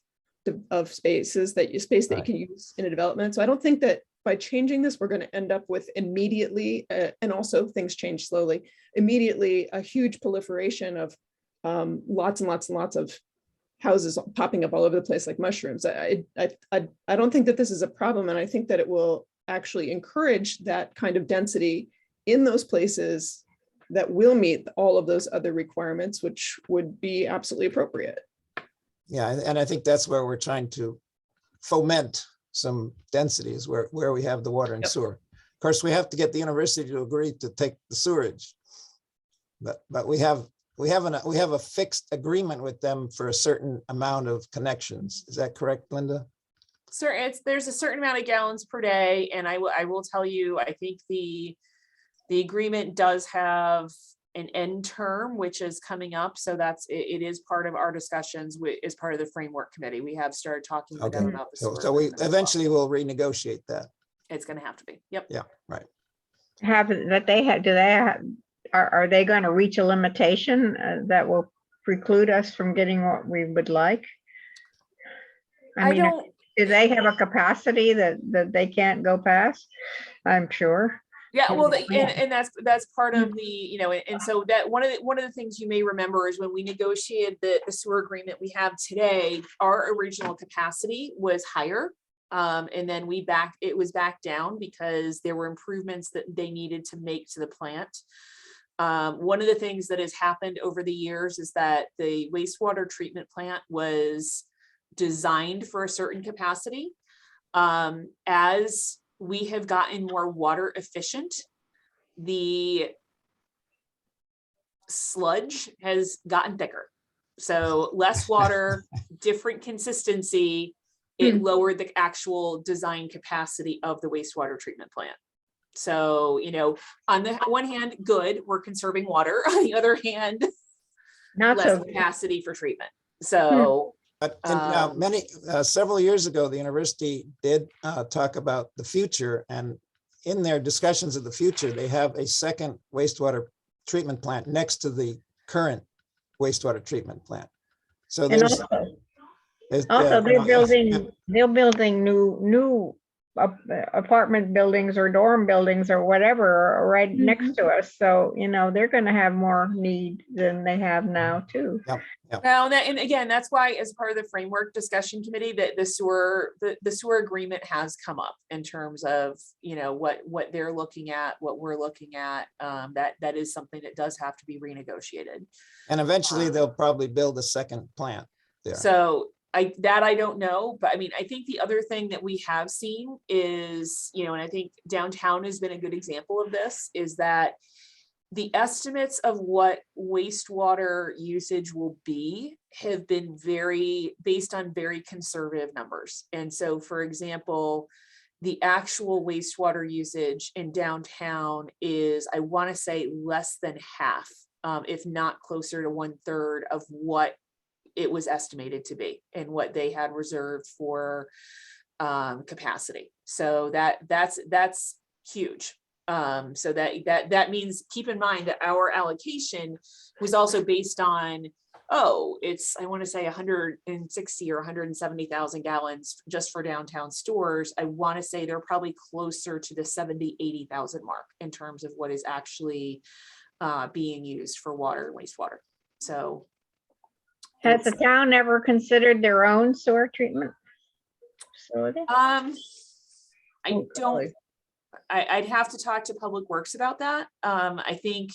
Speaker 2: spaces that you can use in a development. So I don't think that by changing this, we're going to end up with immediately, and also things change slowly, immediately a huge proliferation of lots and lots and lots of houses popping up all over the place like mushrooms. I don't think that this is a problem, and I think that it will actually encourage that kind of density in those places that will meet all of those other requirements, which would be absolutely appropriate.
Speaker 1: Yeah, and I think that's where we're trying to foment some densities where we have the water and sewer. Of course, we have to get the university to agree to take the sewerage, but we have a fixed agreement with them for a certain amount of connections. Is that correct, Linda?
Speaker 3: Sir, there's a certain amount of gallons per day, and I will tell you, I think the agreement does have an end term, which is coming up. So it is part of our discussions as part of the framework committee. We have started talking with them about the sewer
Speaker 1: So we
Speaker 3: agreement as well.
Speaker 1: eventually will renegotiate that.
Speaker 3: It's going to have to be. Yep.
Speaker 1: Yeah, right.
Speaker 4: Are they going to reach a limitation that will preclude us from getting what we would like? I mean,
Speaker 3: don't.
Speaker 4: do they have a capacity that they can't go past? I'm sure.
Speaker 3: Yeah, well, and that's part of the, and so that one of the things you may remember is when we negotiated the sewer agreement we have today, our original capacity was higher. And then it was back down because there were improvements that they needed to make to the plant. One of the things that has happened over the years is that the wastewater treatment plant was designed for a certain capacity. As we have gotten more water efficient, the sludge has gotten thicker. So less water, different consistency, it lowered the actual design capacity of the wastewater treatment plant. So, on the one hand, good, we're conserving water. On the other hand,
Speaker 4: Not
Speaker 3: less
Speaker 4: so,
Speaker 3: capacity for treatment. So,
Speaker 1: But several years ago, the university did talk about the future, and in their discussions of the future, they have a second wastewater treatment plant next to the current wastewater treatment plant. So
Speaker 4: and
Speaker 1: there's,
Speaker 4: also they're building new apartment buildings or dorm buildings or whatever right next to us. So, they're going to have more need than they have now too.
Speaker 3: well, and again, that's why as part of the framework discussion committee, that the sewer agreement has come up in terms of, what they're looking at, what we're looking at. That is something that does have to be renegotiated.
Speaker 1: and eventually they'll probably build a second plant there.
Speaker 3: So I don't know, but I mean, I think the other thing that we have seen is, and I think downtown has been a good example of this, is that the estimates of what wastewater usage will be have been based on very conservative numbers. And so, for example, the actual wastewater usage in downtown is, I want to say, less than half, if not closer to 1/3 of what it was estimated to be and what they had reserved for capacity. So that's huge. So that means, keep in mind that our allocation was also based on, it's, I want to say 160 or 170,000 gallons just for downtown stores. I want to say they're probably closer to the 70,000-80,000 mark in terms of what is actually being used for water and wastewater. So
Speaker 4: Has the town ever considered their own sewer treatment facility?
Speaker 3: I'd have to talk to Public Works about that. I think,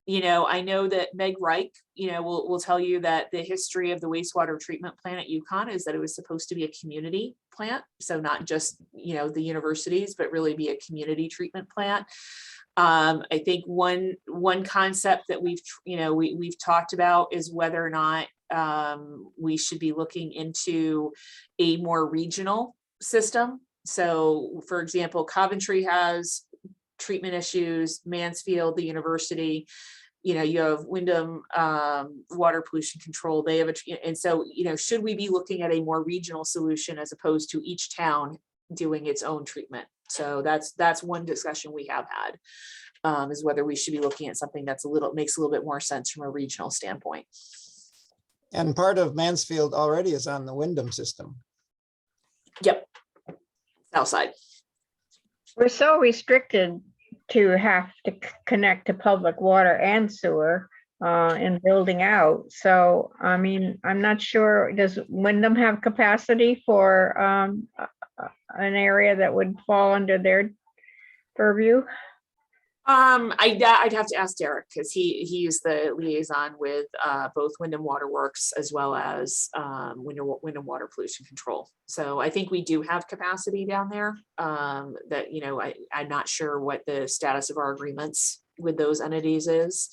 Speaker 3: I know that Meg Reich, will tell you that the history of the wastewater treatment plant at UConn is that it was supposed to be a community plant. So not just, the universities, but really be a community treatment plant. I think one concept that we've talked about is whether or not we should be looking into a more regional system. So, for example, Coventry has treatment issues, Mansfield, the university, you have Wyndham water pollution control. They have and so, should we be looking at a more regional solution as opposed to each town doing its own treatment? So that's one discussion we have had, is whether we should be looking at something that's makes a little bit more sense from a regional standpoint.
Speaker 1: And part of Mansfield already is on the Wyndham system.
Speaker 3: Yep. South side.
Speaker 4: We're so restricted to have to connect to public water and sewer in building out. So, I mean, I'm not sure, does Wyndham have capacity for an area that would fall under their purview?
Speaker 3: I'd have to ask Derek, because he is the liaison with both Wyndham Waterworks as well as Wyndham Water Pollution Control. So I think we do have capacity down there. That I'm not sure what the status of our agreements with those entities is,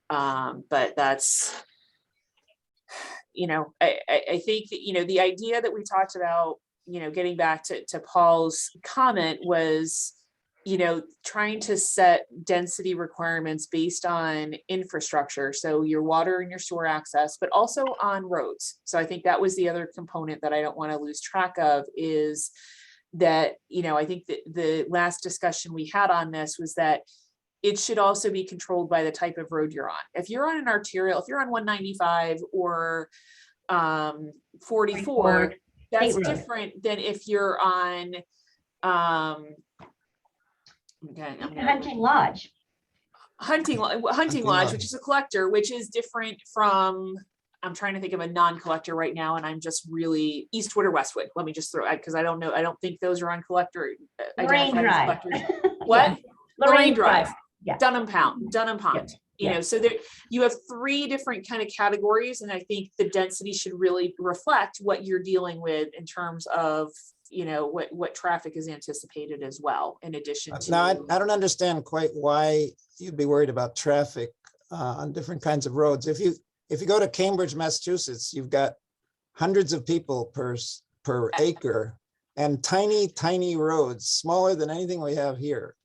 Speaker 3: but that's I think that the idea that we talked about, getting back to Paul's comment, was trying to set density requirements based on infrastructure. So your water and your sewer access, but also on roads. So I think that was the other component that I don't want to lose track of, is that, I think that the last discussion we had on this was that it should also be controlled by the type of road you're on. If you're on an arterial, if you're on 195 or 44, that's different than if you're on
Speaker 5: Hunting Lodge.
Speaker 3: Hunting Lodge, which is a collector, which is different from, I'm trying to think of a non-collector right now, and I'm just really Eastwood or Westwood. Let me just throw, because I don't know. I don't think those are on collector.
Speaker 5: Lorraine Drive.
Speaker 3: What?
Speaker 5: Yeah.
Speaker 3: Lorraine Drive.
Speaker 5: Yeah.
Speaker 3: Dunham Pond.
Speaker 5: Yeah.
Speaker 3: So there you have three different kind of categories, and I think the density should really reflect what you're dealing with in terms of what traffic is anticipated as well, in addition to.
Speaker 1: Now, I don't understand quite why you'd be worried about traffic on different kinds of roads. If you go to Cambridge, Massachusetts, you've got hundreds of people per acre, and tiny roads, smaller than anything we have here.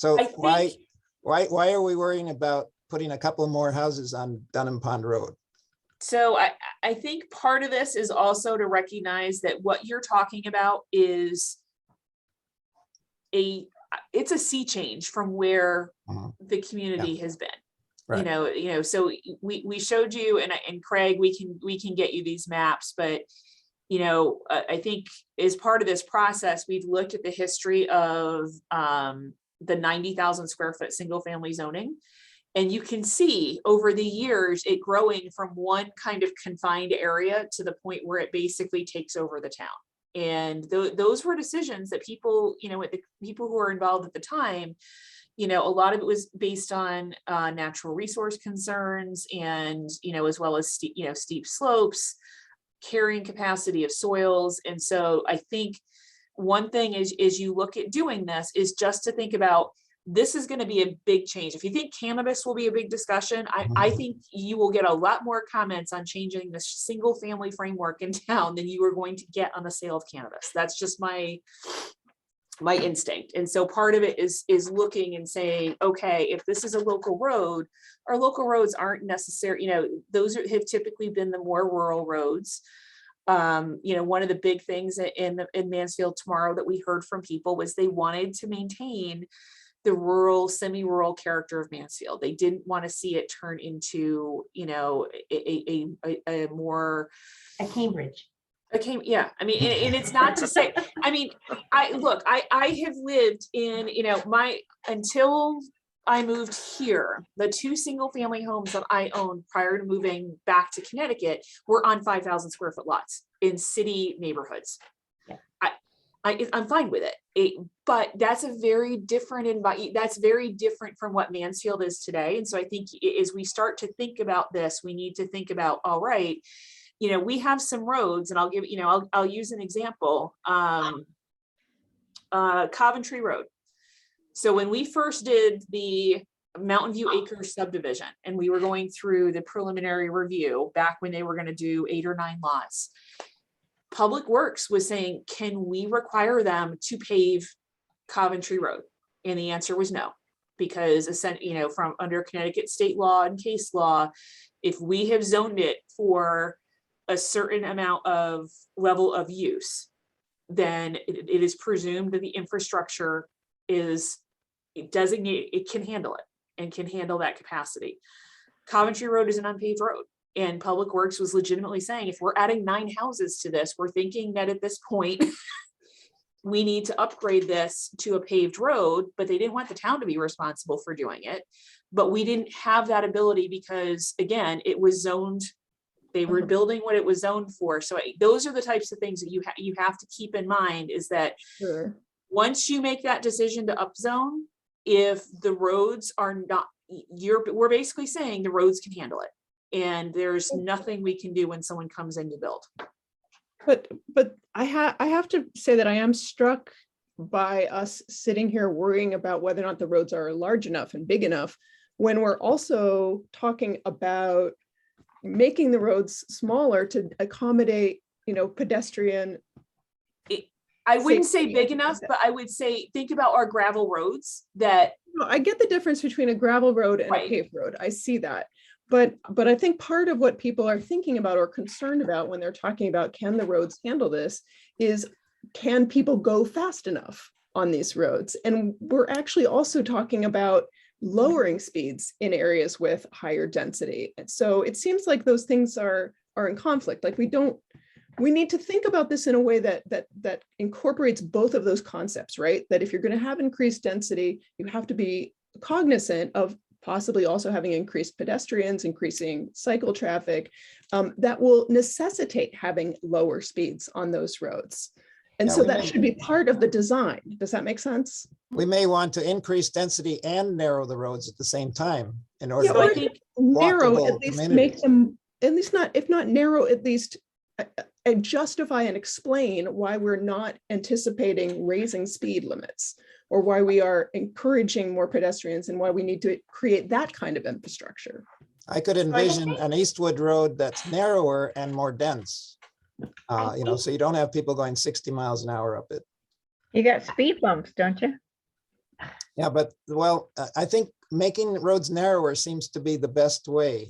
Speaker 1: So
Speaker 3: I think,
Speaker 1: why are we worrying about putting a couple more houses on Dunham Pond Road?
Speaker 3: so I think part of this is also to recognize that what you're talking about is it's a sea change from where
Speaker 1: Mhm.
Speaker 3: the community has been.
Speaker 1: Right.
Speaker 3: So we showed you, and Craig, we can get you these maps, but I think as part of this process, we've looked at the history of the 90,000 square foot single family zoning. And you can see over the years, it growing from one kind of confined area to the point where it basically takes over the town. And those were decisions that people, the people who were involved at the time, a lot of it was based on natural resource concerns and, as well as steep slopes, carrying capacity of soils. And so I think one thing is you look at doing this is just to think about, this is going to be a big change. If you think cannabis will be a big discussion, I think you will get a lot more comments on changing the single family framework in town than you are going to get on the sale of cannabis. That's just my instinct. And so part of it is looking and saying, okay, if this is a local road, our local roads aren't necessary, those have typically been the more rural roads. One of the big things in Mansfield tomorrow that we heard from people was they wanted to maintain the rural, semi-rural character of Mansfield. They didn't want to see it turn into, a more
Speaker 5: Cambridge.
Speaker 3: Yeah. I mean, and it's not to say, I mean, I have lived in, until I moved here, the 2 single family homes that I owned prior to moving back to Connecticut were on 5,000 square foot lots in city neighborhoods.
Speaker 5: Yeah.
Speaker 3: I'm fine with it. But that's a very different that's very different from what Mansfield is today. And so I think as we start to think about this, we need to think about, all right, we have some roads, and I'll give, I'll use an example. Coventry Road. So when we first did the Mountain View Acres subdivision, and we were going through the preliminary review back when they were going to do 8 or 9 lots, Public Works was saying, can we require them to pave Coventry Road? And the answer was no, because from under Connecticut state law and case law, if we have zoned it for a certain amount of level of use, then it is presumed that the infrastructure is designated, it can handle it and can handle that capacity. Coventry Road is an unpaved road. And Public Works was legitimately saying, if we're adding 9 houses to this, we're thinking that at this point, we need to upgrade this to a paved road, but they didn't want the town to be responsible for doing it. But we didn't have that ability because, again, it was zoned, they were building what it was zoned for. So those are the types of things that you have to keep in mind, is that once you make that decision to upzone, if the roads are not, we're basically saying the roads can handle it. And there's nothing we can do when someone comes in to build.
Speaker 2: But I have to say that I am struck by us sitting here worrying about whether or not the roads are large enough and big enough, when we're also talking about making the roads smaller to accommodate, pedestrian.
Speaker 3: I wouldn't say big enough, but I would say, think about our gravel roads that.
Speaker 2: No, I get the difference between a gravel road and a paved road. I see that. But I think part of what people are thinking about or concerned about when they're talking about, can the roads handle this, is, can people go fast enough on these roads? And we're actually also talking about lowering speeds in areas with higher density. And so it seems like those things are in conflict. Like we need to think about this in a way that incorporates both of those concepts, right? That if you're going to have increased density, you have to be cognizant of possibly also having increased pedestrians, increasing cycle traffic, that will necessitate having lower speeds on those roads. And so that should be part of the design. Does that make sense?
Speaker 1: We may want to increase density and narrow the roads at the same time in order
Speaker 2: Yeah,
Speaker 1: to
Speaker 2: I think narrow,
Speaker 1: walkable
Speaker 2: at least
Speaker 1: community.
Speaker 2: make them, at least not, if not narrow, at least justify and explain why we're not anticipating raising speed limits, or why we are encouraging more pedestrians, and why we need to create that kind of infrastructure.
Speaker 1: I could envision an Eastwood Road that's narrower and more dense. So you don't have people going 60 miles an hour up it.
Speaker 4: You got speed bumps, don't you?
Speaker 1: Yeah, but well, I think making roads narrower seems to be the best way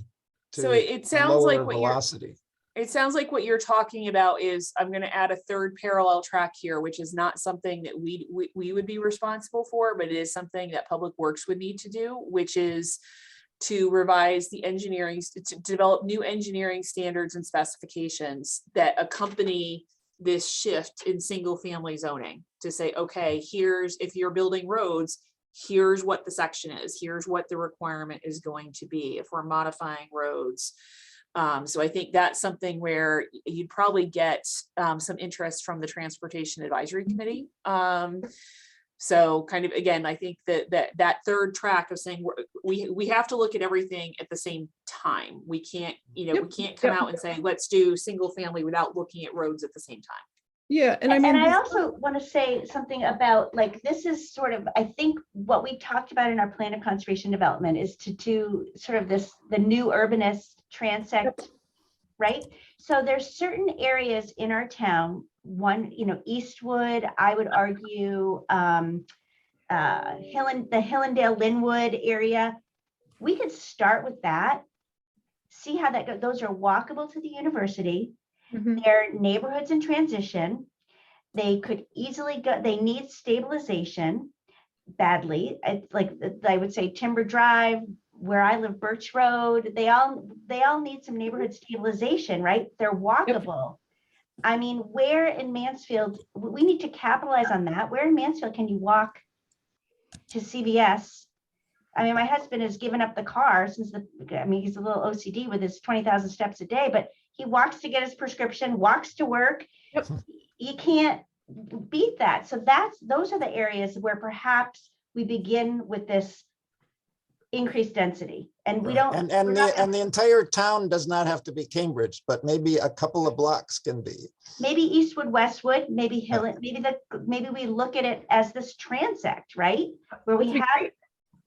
Speaker 3: So
Speaker 1: to
Speaker 3: it sounds like
Speaker 1: lower
Speaker 3: what you're,
Speaker 1: velocity.
Speaker 3: it sounds like what you're talking about is I'm going to add a third parallel track here, which is not something that we would be responsible for, but it is something that Public Works would need to do, which is to revise the engineering, to develop new engineering standards and specifications that accompany this shift in single family zoning to say, okay, here's, if you're building roads, here's what the section is, here's what the requirement is going to be if we're modifying roads. So I think that's something where you'd probably get some interest from the Transportation Advisory Committee. So kind of, again, I think that third track of saying we have to look at everything at the same time. We can't, you know,
Speaker 2: Yep.
Speaker 3: we can't come out and say, let's do single family without looking at roads at the same time.
Speaker 2: Yeah, and I mean,
Speaker 5: And I also want to say something about, like, this is sort of, I think what we talked about in our plan of conservation development is to do sort of this, the new urbanist transect, right? So there's certain areas in our town, one, you know, Eastwood, I would argue, the Hillendale Linwood area. We could start with that, see how that goes. Those are walkable to the university.
Speaker 2: mhm,
Speaker 5: They're neighborhoods in transition. They could easily go, they need stabilization badly. Like I would say Timber Drive, where I live, Birch Road, they all need some neighborhood stabilization, right? They're walkable. I mean, where in Mansfield, we need to capitalize on that. Where in Mansfield can you walk to CVS? I mean, my husband has given up the car since I mean, he's a little OCD with his 20,000 steps a day, but he walks to get his prescription, walks to work.
Speaker 2: Yep.
Speaker 5: You can't beat that. So those are the areas where perhaps we begin with this increased density, and we don't.
Speaker 1: And the entire town does not have to be Cambridge, but maybe a couple of blocks can be.
Speaker 5: Maybe Eastwood, Westwood, maybe Hill, maybe we look at it as this transect, right? Where we
Speaker 2: That'd be
Speaker 5: have,
Speaker 2: great.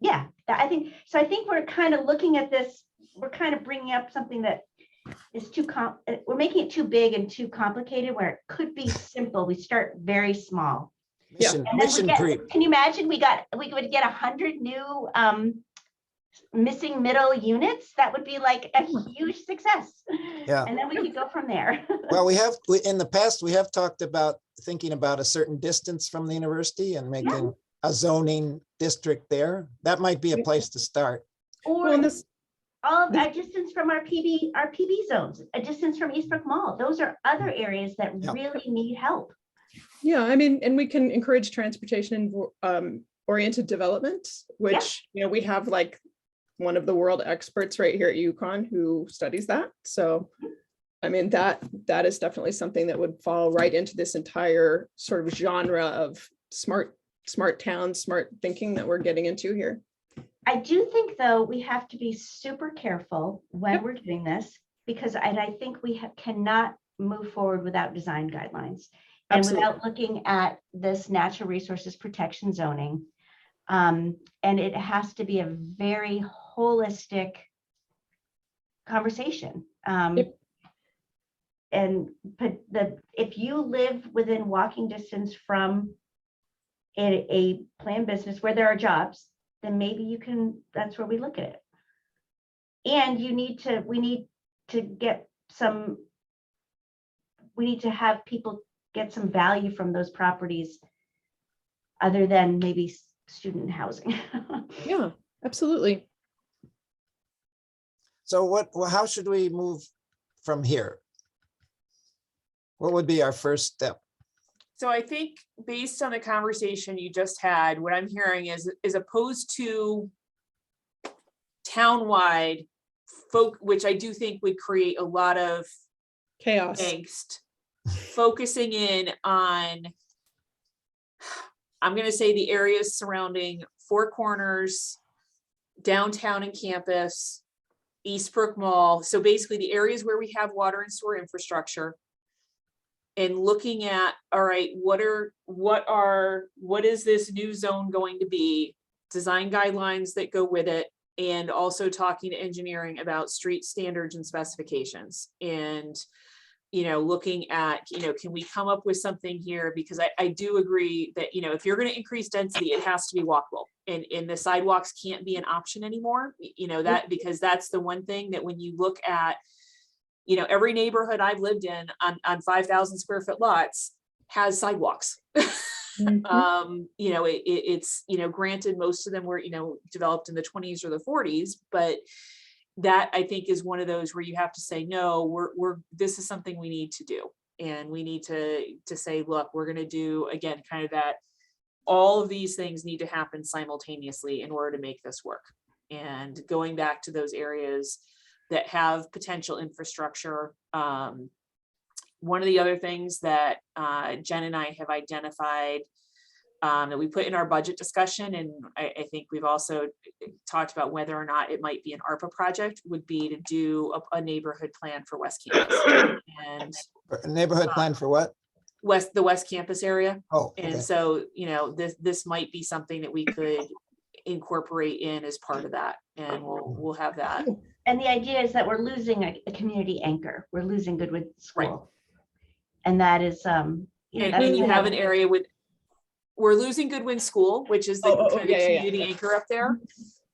Speaker 5: yeah, I think so. I think we're kind of looking at this, we're kind of bringing up something that is we're making it too big and too complicated, where it could be simple. We start very small.
Speaker 2: Yeah.
Speaker 1: Mission,
Speaker 5: And then
Speaker 1: mission creep.
Speaker 5: can you imagine we would get 100 new missing middle units? That would be like a huge success.
Speaker 1: Yeah.
Speaker 5: And then we could go from there.
Speaker 1: Well, in the past, we have talked about thinking about a certain distance from the university and making a zoning district there. That might be a place to start.
Speaker 5: Or
Speaker 2: well, and this,
Speaker 5: all of a distance from our PB zones, a distance from Eastbrook Mall. Those are other areas that
Speaker 1: Yeah.
Speaker 5: really need help.
Speaker 2: yeah, I mean, and we can encourage transportation oriented development, which, you know, we have like one of the world experts right here at UConn who studies that. So, I mean, that is definitely something that would fall right into this entire sort of genre of smart towns, smart thinking that we're getting into here.
Speaker 5: I do think, though, we have to be super careful when
Speaker 2: Yep.
Speaker 5: we're doing this, because I think we cannot move forward without design guidelines and
Speaker 2: Absolutely.
Speaker 5: without looking at this natural resources protection zoning. And it has to be a very holistic conversation.
Speaker 2: Yep.
Speaker 5: But if you live within walking distance from a planned business where there are jobs, then maybe you can, that's where we look at it. And we need to have people get some value from those properties other than maybe student housing.
Speaker 2: Yeah, absolutely.
Speaker 1: So how should we move from here? What would be our first step?
Speaker 3: So I think based on the conversation you just had, what I'm hearing is opposed to townwide folk, which I do think would create a lot of
Speaker 2: Chaos.
Speaker 3: angst, focusing in on, I'm going to say, the areas surrounding Four Corners, downtown and campus, Eastbrook Mall. So basically the areas where we have water and sewer infrastructure, and looking at, all right, what is this new zone going to be, design guidelines that go with it, and also talking to engineering about street standards and specifications. And, looking at, can we come up with something here? Because I do agree that, if you're going to increase density, it has to be walkable, and the sidewalks can't be an option anymore, that, because that's the one thing that when you look at, every neighborhood I've lived in on 5,000 square foot lots has sidewalks. It's, granted, most of them were, developed in the 20s or the 40s, but that I think is one of those where you have to say, no, this is something we need to do. And we need to say, look, we're going to do, again, kind of that, all of these things need to happen simultaneously in order to make this work. And going back to those areas that have potential infrastructure. One of the other things that Jen and I have identified that we put in our budget discussion, and I think we've also talked about whether or not it might be an ARPA project, would be to do a neighborhood plan for West Campus. And
Speaker 1: A neighborhood plan for what?
Speaker 3: the West Campus area.
Speaker 1: Oh,
Speaker 3: And
Speaker 1: okay.
Speaker 3: so, this might be something that we could incorporate in as part of that, and we'll have that.
Speaker 5: And the idea is that we're losing a community anchor. We're losing Goodwood School.
Speaker 3: Right.
Speaker 5: And that is,
Speaker 3: And you have an area we're losing Goodwin School, which is the kind of the community anchor up there.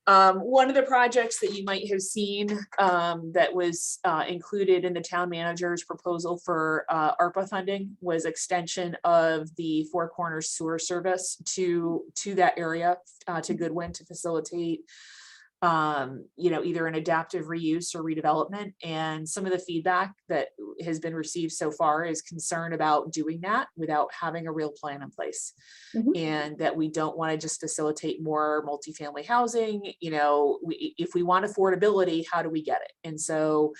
Speaker 3: One of the projects that you might have seen that was included in the town manager's proposal for ARPA funding was extension of the Four Corners sewer service to that area, to Goodwin, to facilitate either an adaptive reuse or redevelopment. And some of the feedback that has been received so far is concern about doing that without having a real plan in place. And that we don't want to just facilitate more multifamily housing. If we want affordability, how do we get it? And so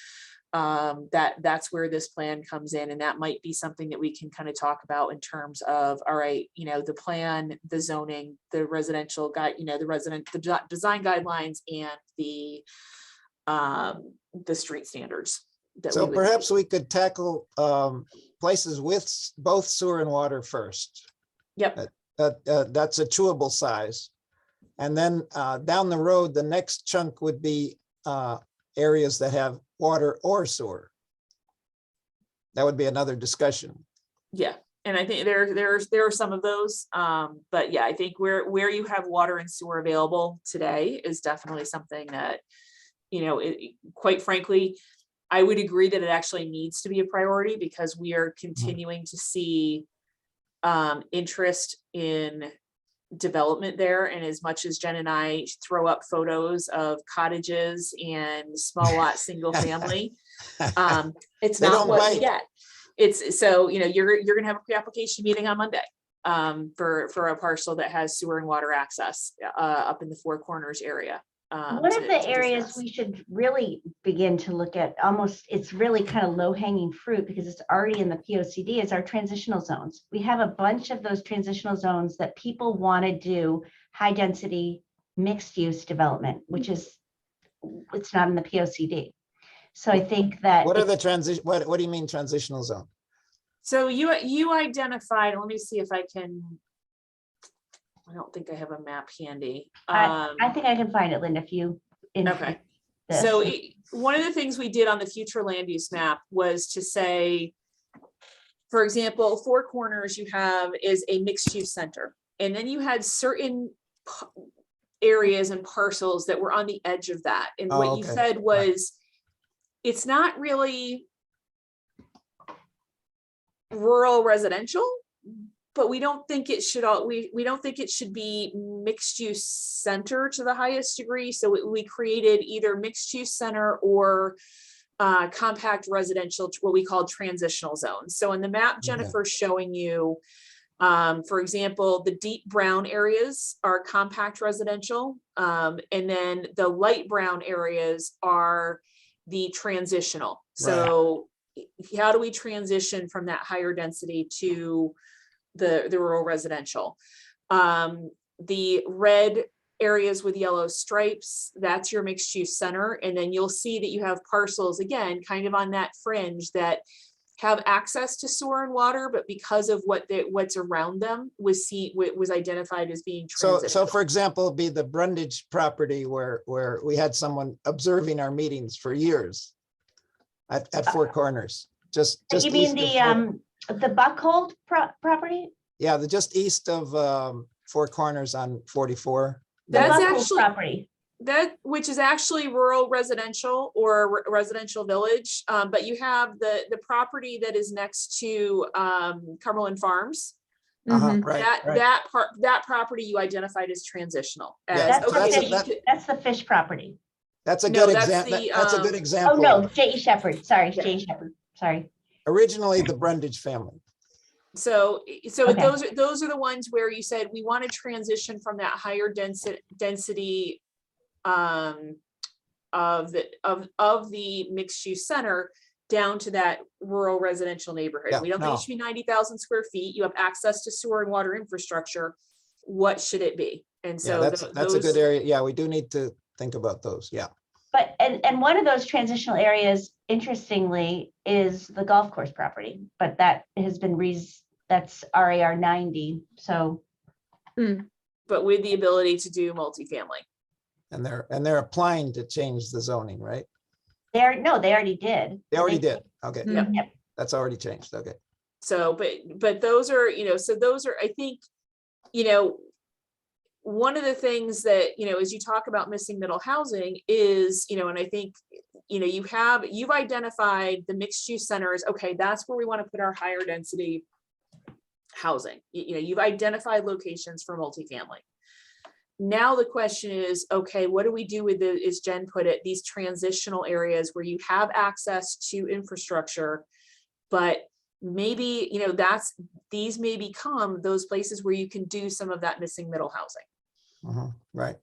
Speaker 3: that's where this plan comes in, and that might be something that we can kind of talk about in terms of, all right, the plan, the zoning, the residential guide, the design guidelines, and the street standards.
Speaker 1: So perhaps we could tackle places with both sewer and water first.
Speaker 3: Yep.
Speaker 1: That's a chewable size. And then down the road, the next chunk would be areas that have water or sewer. That would be another discussion.
Speaker 3: Yeah, and I think there are some of those, but yeah, I think where you have water and sewer available today is definitely something that, quite frankly, I would agree that it actually needs to be a priority, because we are continuing to see interest in development there. And as much as Jen and I throw up photos of cottages and small lot single family, it's
Speaker 1: They
Speaker 3: not
Speaker 1: don't
Speaker 3: what
Speaker 1: bite.
Speaker 3: we get. It's so, you're gonna have a pre-application meeting on Monday for a parcel that has sewer and water access up in the Four Corners area.
Speaker 5: one of the areas we should really begin to look at, almost, it's really kind of low hanging fruit because it's already in the POCD, is our transitional zones. We have a bunch of those transitional zones that people want to do high density mixed use development, which is, it's not in the POCD. So I think that.
Speaker 1: What are the transition? What do you mean transitional zone?
Speaker 3: So you identified, let me see if I can, I don't think I have a map handy.
Speaker 5: I think I can find it, Linda, if you.
Speaker 3: Okay.
Speaker 5: this.
Speaker 3: So one of the things we did on the future land use map was to say, for example, Four Corners you have is a mixed use center. And then you had certain areas and parcels that were on the edge of that. And what you said was, it's not really rural residential, but we don't think it should we don't think it should be mixed use center to the highest degree. So we created either mixed use center or compact residential, what we call transitional zones. So in the map Jennifer's showing you, for example, the deep brown areas are compact residential, and then the light brown areas are the transitional. So how do we transition from that higher density to the rural residential? The red areas with yellow stripes, that's your mixed use center. And then you'll see that you have parcels, again, kind of on that fringe that have access to sewer and water, but because of what's around them was identified as being transitional.
Speaker 1: So for example, be the Brundage property where we had someone observing our meetings for years at Four Corners. just
Speaker 5: You mean
Speaker 1: east of
Speaker 5: the Buckhold property?
Speaker 1: yeah, just east of Four Corners on 44.
Speaker 5: The
Speaker 3: That's
Speaker 5: Buckhold
Speaker 3: actually-
Speaker 5: property.
Speaker 3: That, which is actually rural residential or residential village, but you have the property that is next to Cumberland Farms.
Speaker 2: Mhm.
Speaker 1: Right,
Speaker 3: That
Speaker 1: right.
Speaker 3: that property you identified as transitional.
Speaker 1: Yeah,
Speaker 3: As,
Speaker 5: That's
Speaker 1: that's
Speaker 5: the
Speaker 1: a-
Speaker 3: you
Speaker 5: fish,
Speaker 3: could-
Speaker 5: that's the fish property.
Speaker 1: That's a
Speaker 3: No,
Speaker 1: good
Speaker 3: that's
Speaker 1: example.
Speaker 3: the,
Speaker 1: That's a good
Speaker 5: Oh,
Speaker 1: example.
Speaker 5: no, J.E. Shepherd, sorry,
Speaker 3: Yeah.
Speaker 5: J.E. Shepherd, sorry.
Speaker 1: Originally the Brundage family.
Speaker 3: So
Speaker 5: Okay.
Speaker 3: those are the ones where you said we want to transition from that higher density of the mixed use center down to that rural residential neighborhood.
Speaker 1: Yeah,
Speaker 3: We don't think
Speaker 1: no.
Speaker 3: it should be 90,000 square feet. You have access to sewer and water infrastructure. What should it be? And
Speaker 1: Yeah,
Speaker 3: so
Speaker 1: that's a
Speaker 3: those-
Speaker 1: good area. Yeah, we do need to think about those. Yeah.
Speaker 5: But, and one of those transitional areas, interestingly, is the golf course property, but that has been that's RAR 90, so.
Speaker 3: But with the ability to do multifamily.
Speaker 1: And they're applying to change the zoning, right?
Speaker 5: No, they already did.
Speaker 1: They already did. Okay,
Speaker 2: Yep.
Speaker 1: that's already changed. Okay.
Speaker 3: So, but those are, so those are, I think, one of the things that, as you talk about missing middle housing is, and I think, you've identified the mixed use centers. Okay, that's where we want to put our higher density housing. You've identified locations for multifamily. Now the question is, okay, what do we do with as Jen put it, these transitional areas where you have access to infrastructure, but maybe, these may become those places where you can do some of that missing middle housing.
Speaker 1: Right.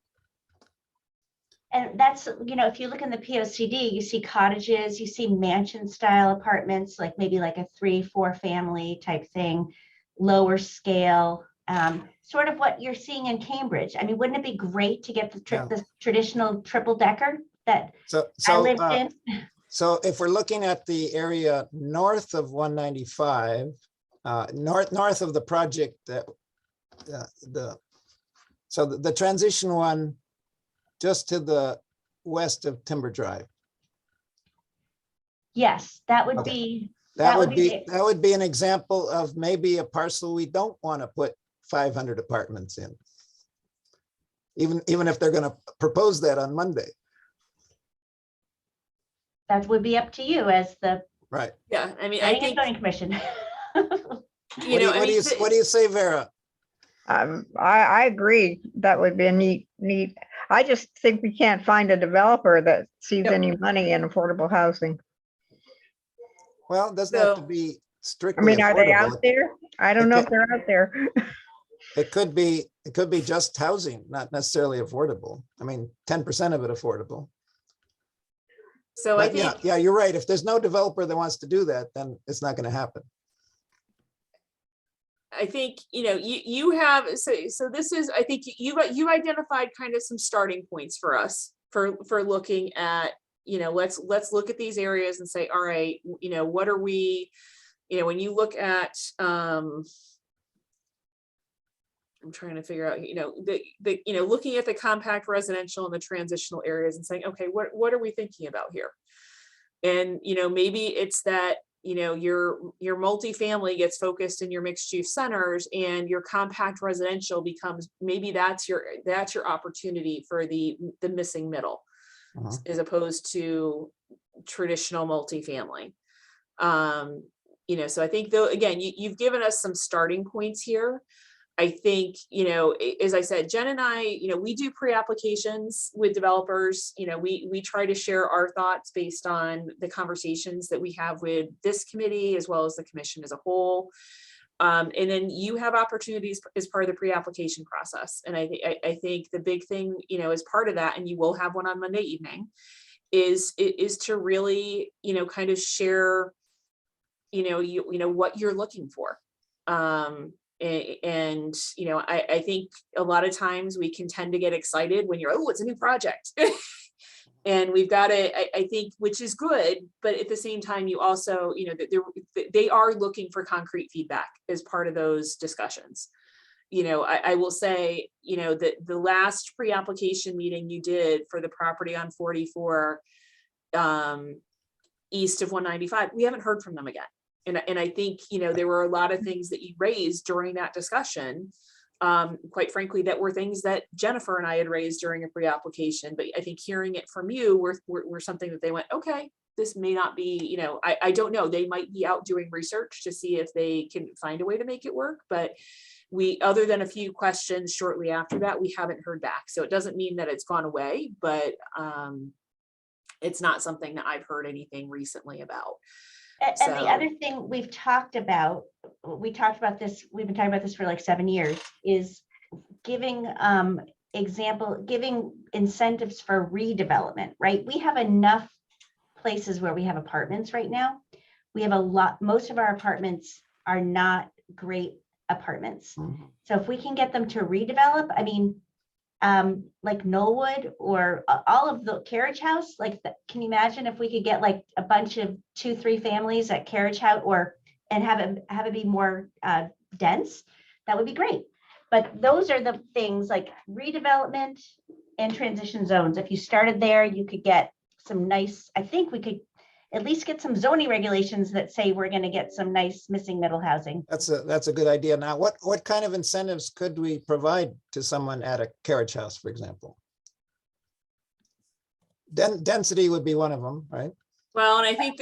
Speaker 5: And that's, if you look in the POCD, you see cottages, you see mansion style apartments, like maybe like a 3-4 family type thing, lower scale, sort of what you're seeing in Cambridge. I mean, wouldn't it be great to get the traditional triple decker that I lived in?
Speaker 1: So if we're looking at the area north of 195, north of the project, so the transition one just to the west of Timber Drive.
Speaker 5: Yes, that would
Speaker 1: Okay.
Speaker 5: be.
Speaker 1: That would be an example of maybe a parcel we don't want to put 500 apartments in. Even if they're going to propose that on Monday.
Speaker 5: That would be up to you as the
Speaker 1: Right.
Speaker 3: Yeah, I mean,
Speaker 5: Planning and Zoning Commission.
Speaker 1: What do you say, Vera?
Speaker 4: I agree. That would be a neat. I just think we can't find a developer that sees
Speaker 3: Yep.
Speaker 4: any money in affordable housing.
Speaker 1: Well, it doesn't have to be
Speaker 4: I
Speaker 1: strictly
Speaker 4: mean, are they
Speaker 1: affordable.
Speaker 4: out there? I don't know if they're out there.
Speaker 1: It could be just housing, not necessarily affordable. I mean, 10% of it affordable.
Speaker 3: so I
Speaker 1: But
Speaker 3: think.
Speaker 1: yeah, you're right. If there's no developer that wants to do that, then it's not going to happen.
Speaker 3: I think, you have, so this is, I think you identified kind of some starting points for us for looking at, let's look at these areas and say, all right, what are we, when you look at, I'm trying to figure out, looking at the compact residential and the transitional areas and saying, okay, what are we thinking about here? And, maybe it's that, your multifamily gets focused in your mixed use centers and your compact residential becomes, maybe that's your opportunity for the missing middle as opposed to traditional multifamily. So I think though, again, you've given us some starting points here. I think, as I said, Jen and I, we do pre-applications with developers. We try to share our thoughts based on the conversations that we have with this committee as well as the commission as a whole. And then you have opportunities as part of the pre-application process. And I think the big thing, as part of that, and you will have one on Monday evening, is to really, kind of share, what you're looking for. And I think a lot of times we can tend to get excited when you're, oh, it's a new project. And we've got to, I think, which is good, but at the same time, you also, they are looking for concrete feedback as part of those discussions. I will say, that the last pre-application meeting you did for the property on 44, east of 195. We haven't heard from them again. And I think, you know, there were a lot of things that you raised during that discussion, quite frankly, that were things that Jennifer and I had raised during a pre-application. But I think hearing it from you were something that they went, okay, this may not be, you know, I don't know. They might be out doing research to see if they can find a way to make it work. But other than a few questions shortly after that, we haven't heard back. So it doesn't mean that it's gone away, but it's not something that I've heard anything recently about.
Speaker 5: And
Speaker 3: So-
Speaker 5: the other thing we've talked about this, we've been talking about this for like 7 years, is giving giving incentives for redevelopment, right? We have enough places where we have apartments right now. We have most of our apartments are not great apartments.
Speaker 1: Mhm.
Speaker 5: So if we can get them to redevelop, I mean, like Knollwood or all of the Carriage House, like, can you imagine if we could get like a bunch of 2-3 families at Carriage House and have it be more dense? That would be great. But those are the things like redevelopment and transition zones. If you started there, you could get some nice, I think we could at least get some zoning regulations that say we're going to get some nice missing middle housing.
Speaker 1: That's a good idea. Now, what kind of incentives could we provide to someone at a carriage house, for example? Density would be one of them, right?
Speaker 3: Well, and I think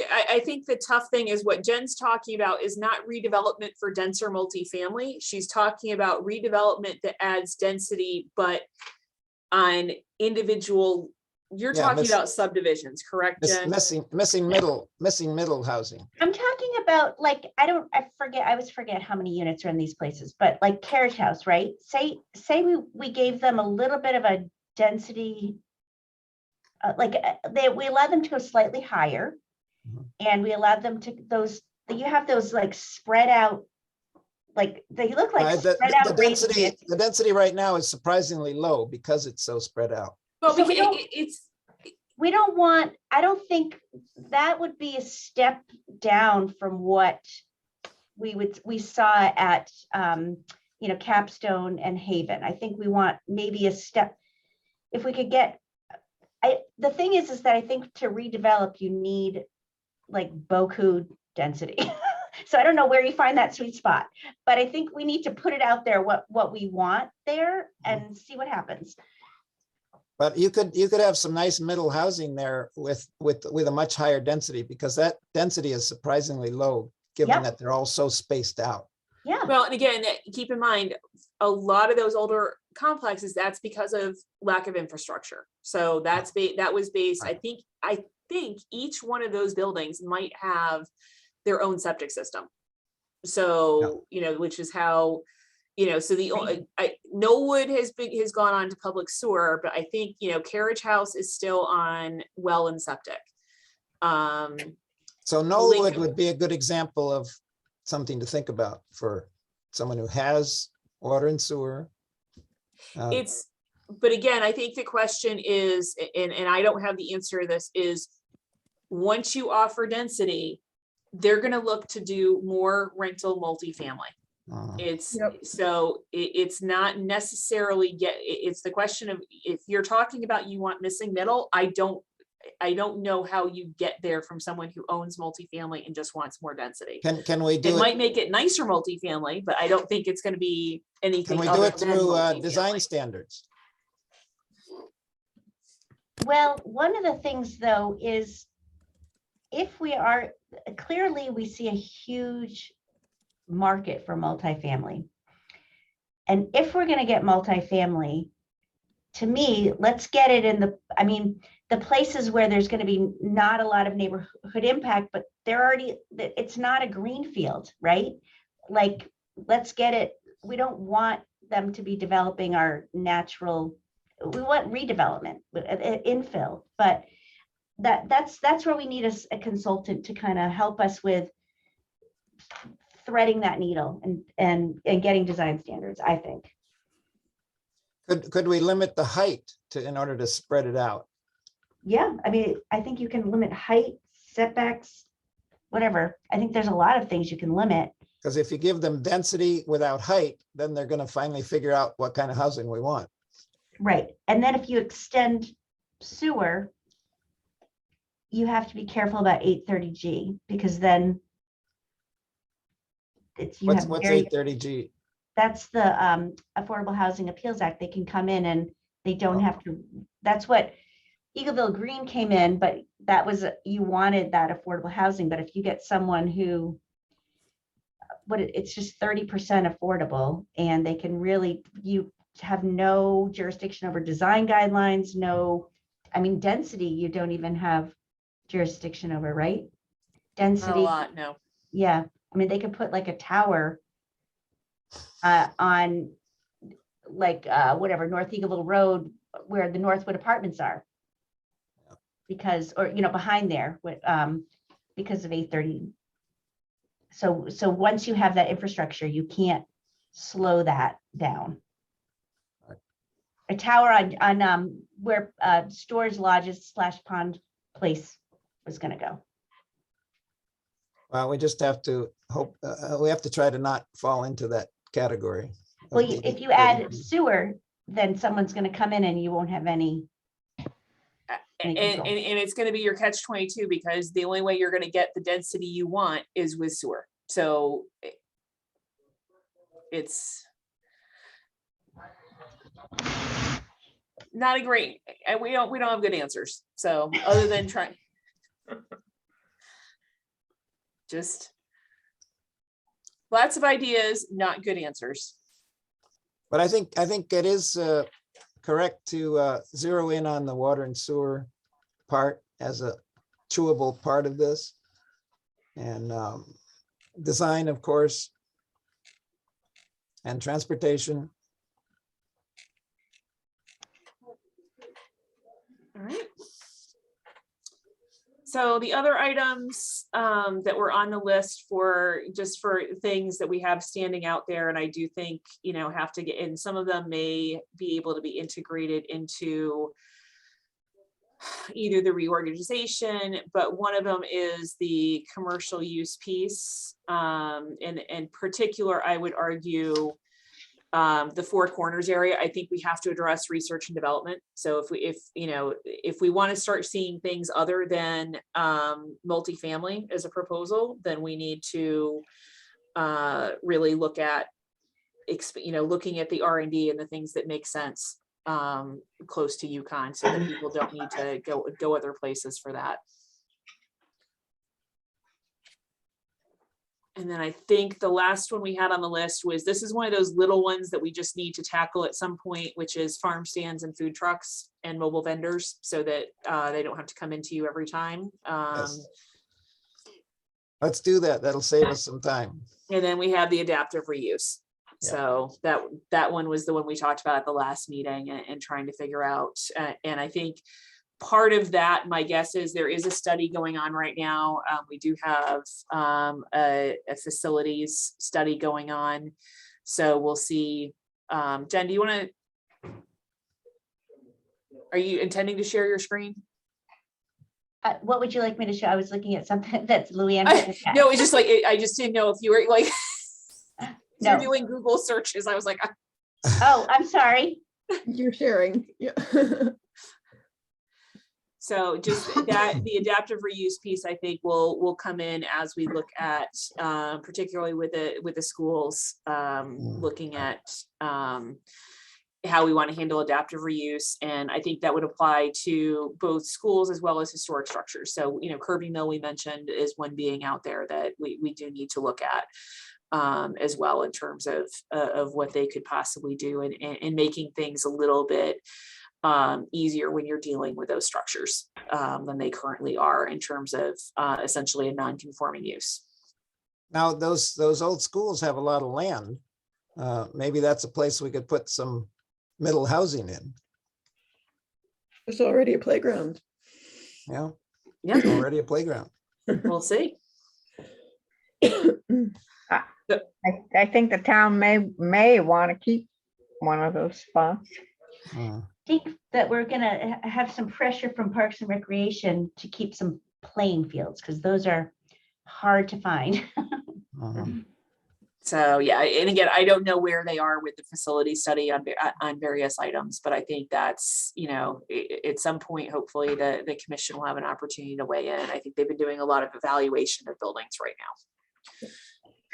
Speaker 3: the tough thing is what Jen's talking about is not redevelopment for denser multifamily. She's talking about redevelopment that adds density, but on individual, you're
Speaker 1: Yeah,
Speaker 3: talking about subdivisions, correct, Jen?
Speaker 1: Missing middle housing.
Speaker 5: I'm talking about like, I always forget how many units are in these places, but like Carriage House, right? Say we gave them a little bit of a density, we allowed them to go slightly higher,
Speaker 1: Mhm.
Speaker 5: and we allowed them to you have those like spread out, like they look like
Speaker 1: The
Speaker 5: spread out
Speaker 1: density, the density right now is surprisingly low because it's so spread out.
Speaker 3: Well,
Speaker 5: So we
Speaker 3: because
Speaker 5: don't- I don't think that would be a step down from what we saw at, Capstone and Haven. I think we want maybe a step, if we could get, the thing is that I think to redevelop, you need like beaucoup density. So I don't know where you find that sweet spot, but I think we need to put it out there, what we want there, and see what happens.
Speaker 1: But you could have some nice middle housing there with a much higher density, because that density is surprisingly low, given
Speaker 5: Yep.
Speaker 1: that they're all so spaced out.
Speaker 5: Yeah,
Speaker 3: well, and again, keep in mind, a lot of those older complexes, that's because of lack of infrastructure. So that was based, I think each one of those buildings might have their own septic system. So, which is how, so Knollwood has gone on to public sewer, but I think, Carriage House is still on well and septic.
Speaker 1: So Knollwood would be a good example of something to think about for someone who has water and sewer.
Speaker 3: But again, I think the question is, and I don't have the answer to this, is once you offer density, they're going to look to do more rental multifamily. It's not necessarily it's the question of, if you're talking about you want missing middle, I don't know how you get there from someone who owns multifamily and just wants more density.
Speaker 1: Can we do
Speaker 3: It
Speaker 1: it?
Speaker 3: might make it nicer multifamily, but I don't think it's going to be anything.
Speaker 1: Can we do
Speaker 3: other
Speaker 1: it
Speaker 3: than
Speaker 1: through
Speaker 3: multifamily.
Speaker 1: design standards?
Speaker 5: well, one of the things though is, if we are, clearly we see a huge market for multifamily. And if we're going to get multifamily, to me, let's get it in the places where there's going to be not a lot of neighborhood impact, but it's not a green field, right? Like, let's get it. We don't want them to be developing our natural, we want redevelopment, infill, but that's where we need a consultant to kind of help us with threading that needle and getting design standards, I think.
Speaker 1: Could we limit the height in order to spread it out?
Speaker 5: Yeah, I think you can limit height, setbacks, whatever. I think there's a lot of things you can limit.
Speaker 1: Because if you give them density without height, then they're going to finally figure out what kind of housing we want.
Speaker 5: Right. And then if you extend sewer, you have to be careful about 830G because then you
Speaker 1: What's
Speaker 5: have
Speaker 1: 830G?
Speaker 5: that's the Affordable Housing Appeals Act. They can come in and they don't
Speaker 1: Oh.
Speaker 5: have to, that's what Eagleville Green came in, but that was, you wanted that affordable housing, but if you get someone who, it's just 30% affordable and they can really, you have no jurisdiction over design guidelines, density, you don't even have jurisdiction over, right?
Speaker 3: Not a
Speaker 5: Density,
Speaker 3: lot, no.
Speaker 5: yeah. They could put like a tower on whatever, North Eagleville Road, where the Northwood Apartments are. Because, or, behind there, because of 830. So once you have that infrastructure, you can't slow that down. A tower on where Stores Lodges / Pond Place was gonna go.
Speaker 1: Well, we just have to hope, we have to try to not fall into that category.
Speaker 5: Well,
Speaker 1: of the
Speaker 5: if you add
Speaker 1: 830G.
Speaker 5: sewer, then someone's gonna come in and you won't have any.
Speaker 3: And it's gonna be your catch-22 because the only way you're gonna get the density you want is with sewer. So it's not a great, we don't have good answers. So other than trying. Just lots of ideas, not good answers.
Speaker 1: But I think it is correct to zero in on the water and sewer part as a chewable part of this. And design, of course, and transportation.
Speaker 3: All right. So the other items that were on the list for things that we have standing out there, and I do think, have to get in, some of them may be able to be integrated into either the reorganization, but one of them is the commercial use piece. And in particular, I would argue the Four Corners area. I think we have to address research and development. So if we want to start seeing things other than multifamily as a proposal, then we need to really look at looking at the R&D and the things that make sense close to UConn, so that people don't need to go other places for that. And then I think the last one we had on the list was, this is one of those little ones that we just need to tackle at some point, which is farm stands and food trucks and mobile vendors, so that they don't have to come into you every time.
Speaker 1: Yes. Let's do that. That'll save us some time.
Speaker 3: And then we have the adaptive reuse.
Speaker 1: Yeah.
Speaker 3: So that one was the one we talked about at the last meeting and trying to figure out. And I think part of that, my guess is there is a study going on right now. We do have a facilities study going on. So we'll see. Jen, do you want to, are you intending to share your screen?
Speaker 5: What would you like me to show? I was looking at something that's Luann.
Speaker 3: No, it's just like, I just didn't know if you were like,
Speaker 5: No.
Speaker 3: you're doing Google searches. I was like,
Speaker 5: Oh, I'm sorry.
Speaker 2: You're sharing. Yeah.
Speaker 3: so just that, the adaptive reuse piece, I think will come in as we look at, particularly with the schools, looking at how we want to handle adaptive reuse. And I think that would apply to both schools as well as historic structures. So, Kirby Mill, we mentioned, is one being out there that we do need to look at as well, in terms of what they could possibly do and making things a little bit easier when you're dealing with those structures than they currently are, in terms of essentially a non-conforming use.
Speaker 1: Now, those old schools have a lot of land. Maybe that's a place we could put some middle housing in.
Speaker 2: There's already a playground.
Speaker 1: Yeah,
Speaker 3: Yeah,
Speaker 1: already a playground.
Speaker 3: we'll see.
Speaker 4: I think the town may want to keep one of those spots.
Speaker 1: Uh,
Speaker 5: I think that we're gonna have some pressure from Parks and Recreation to keep some playing fields, because those are hard to find.
Speaker 1: uh-huh.
Speaker 3: So, yeah, and again, I don't know where they are with the facility study on various items, but I think that's, you know, at some point, hopefully the commission will have an opportunity to weigh in. I think they've been doing a lot of evaluation of buildings right now.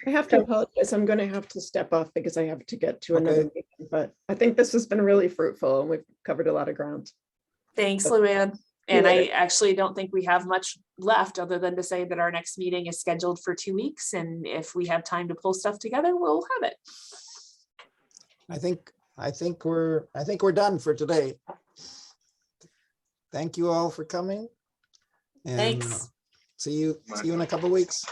Speaker 2: I have to apologize. I'm going to have to step off because I have to get to another
Speaker 1: Okay.
Speaker 2: meeting, but I think this has been really fruitful and we've covered a lot of ground.
Speaker 3: Thanks,
Speaker 2: But-
Speaker 3: Luann. And
Speaker 2: You're
Speaker 3: I actually don't think we have much left other than to say that our next meeting is scheduled for 2 weeks. And if we have time to pull stuff together, we'll have it.
Speaker 1: I think we're done for today. Thank you all for coming. And
Speaker 3: Thanks.
Speaker 1: see you in a couple weeks.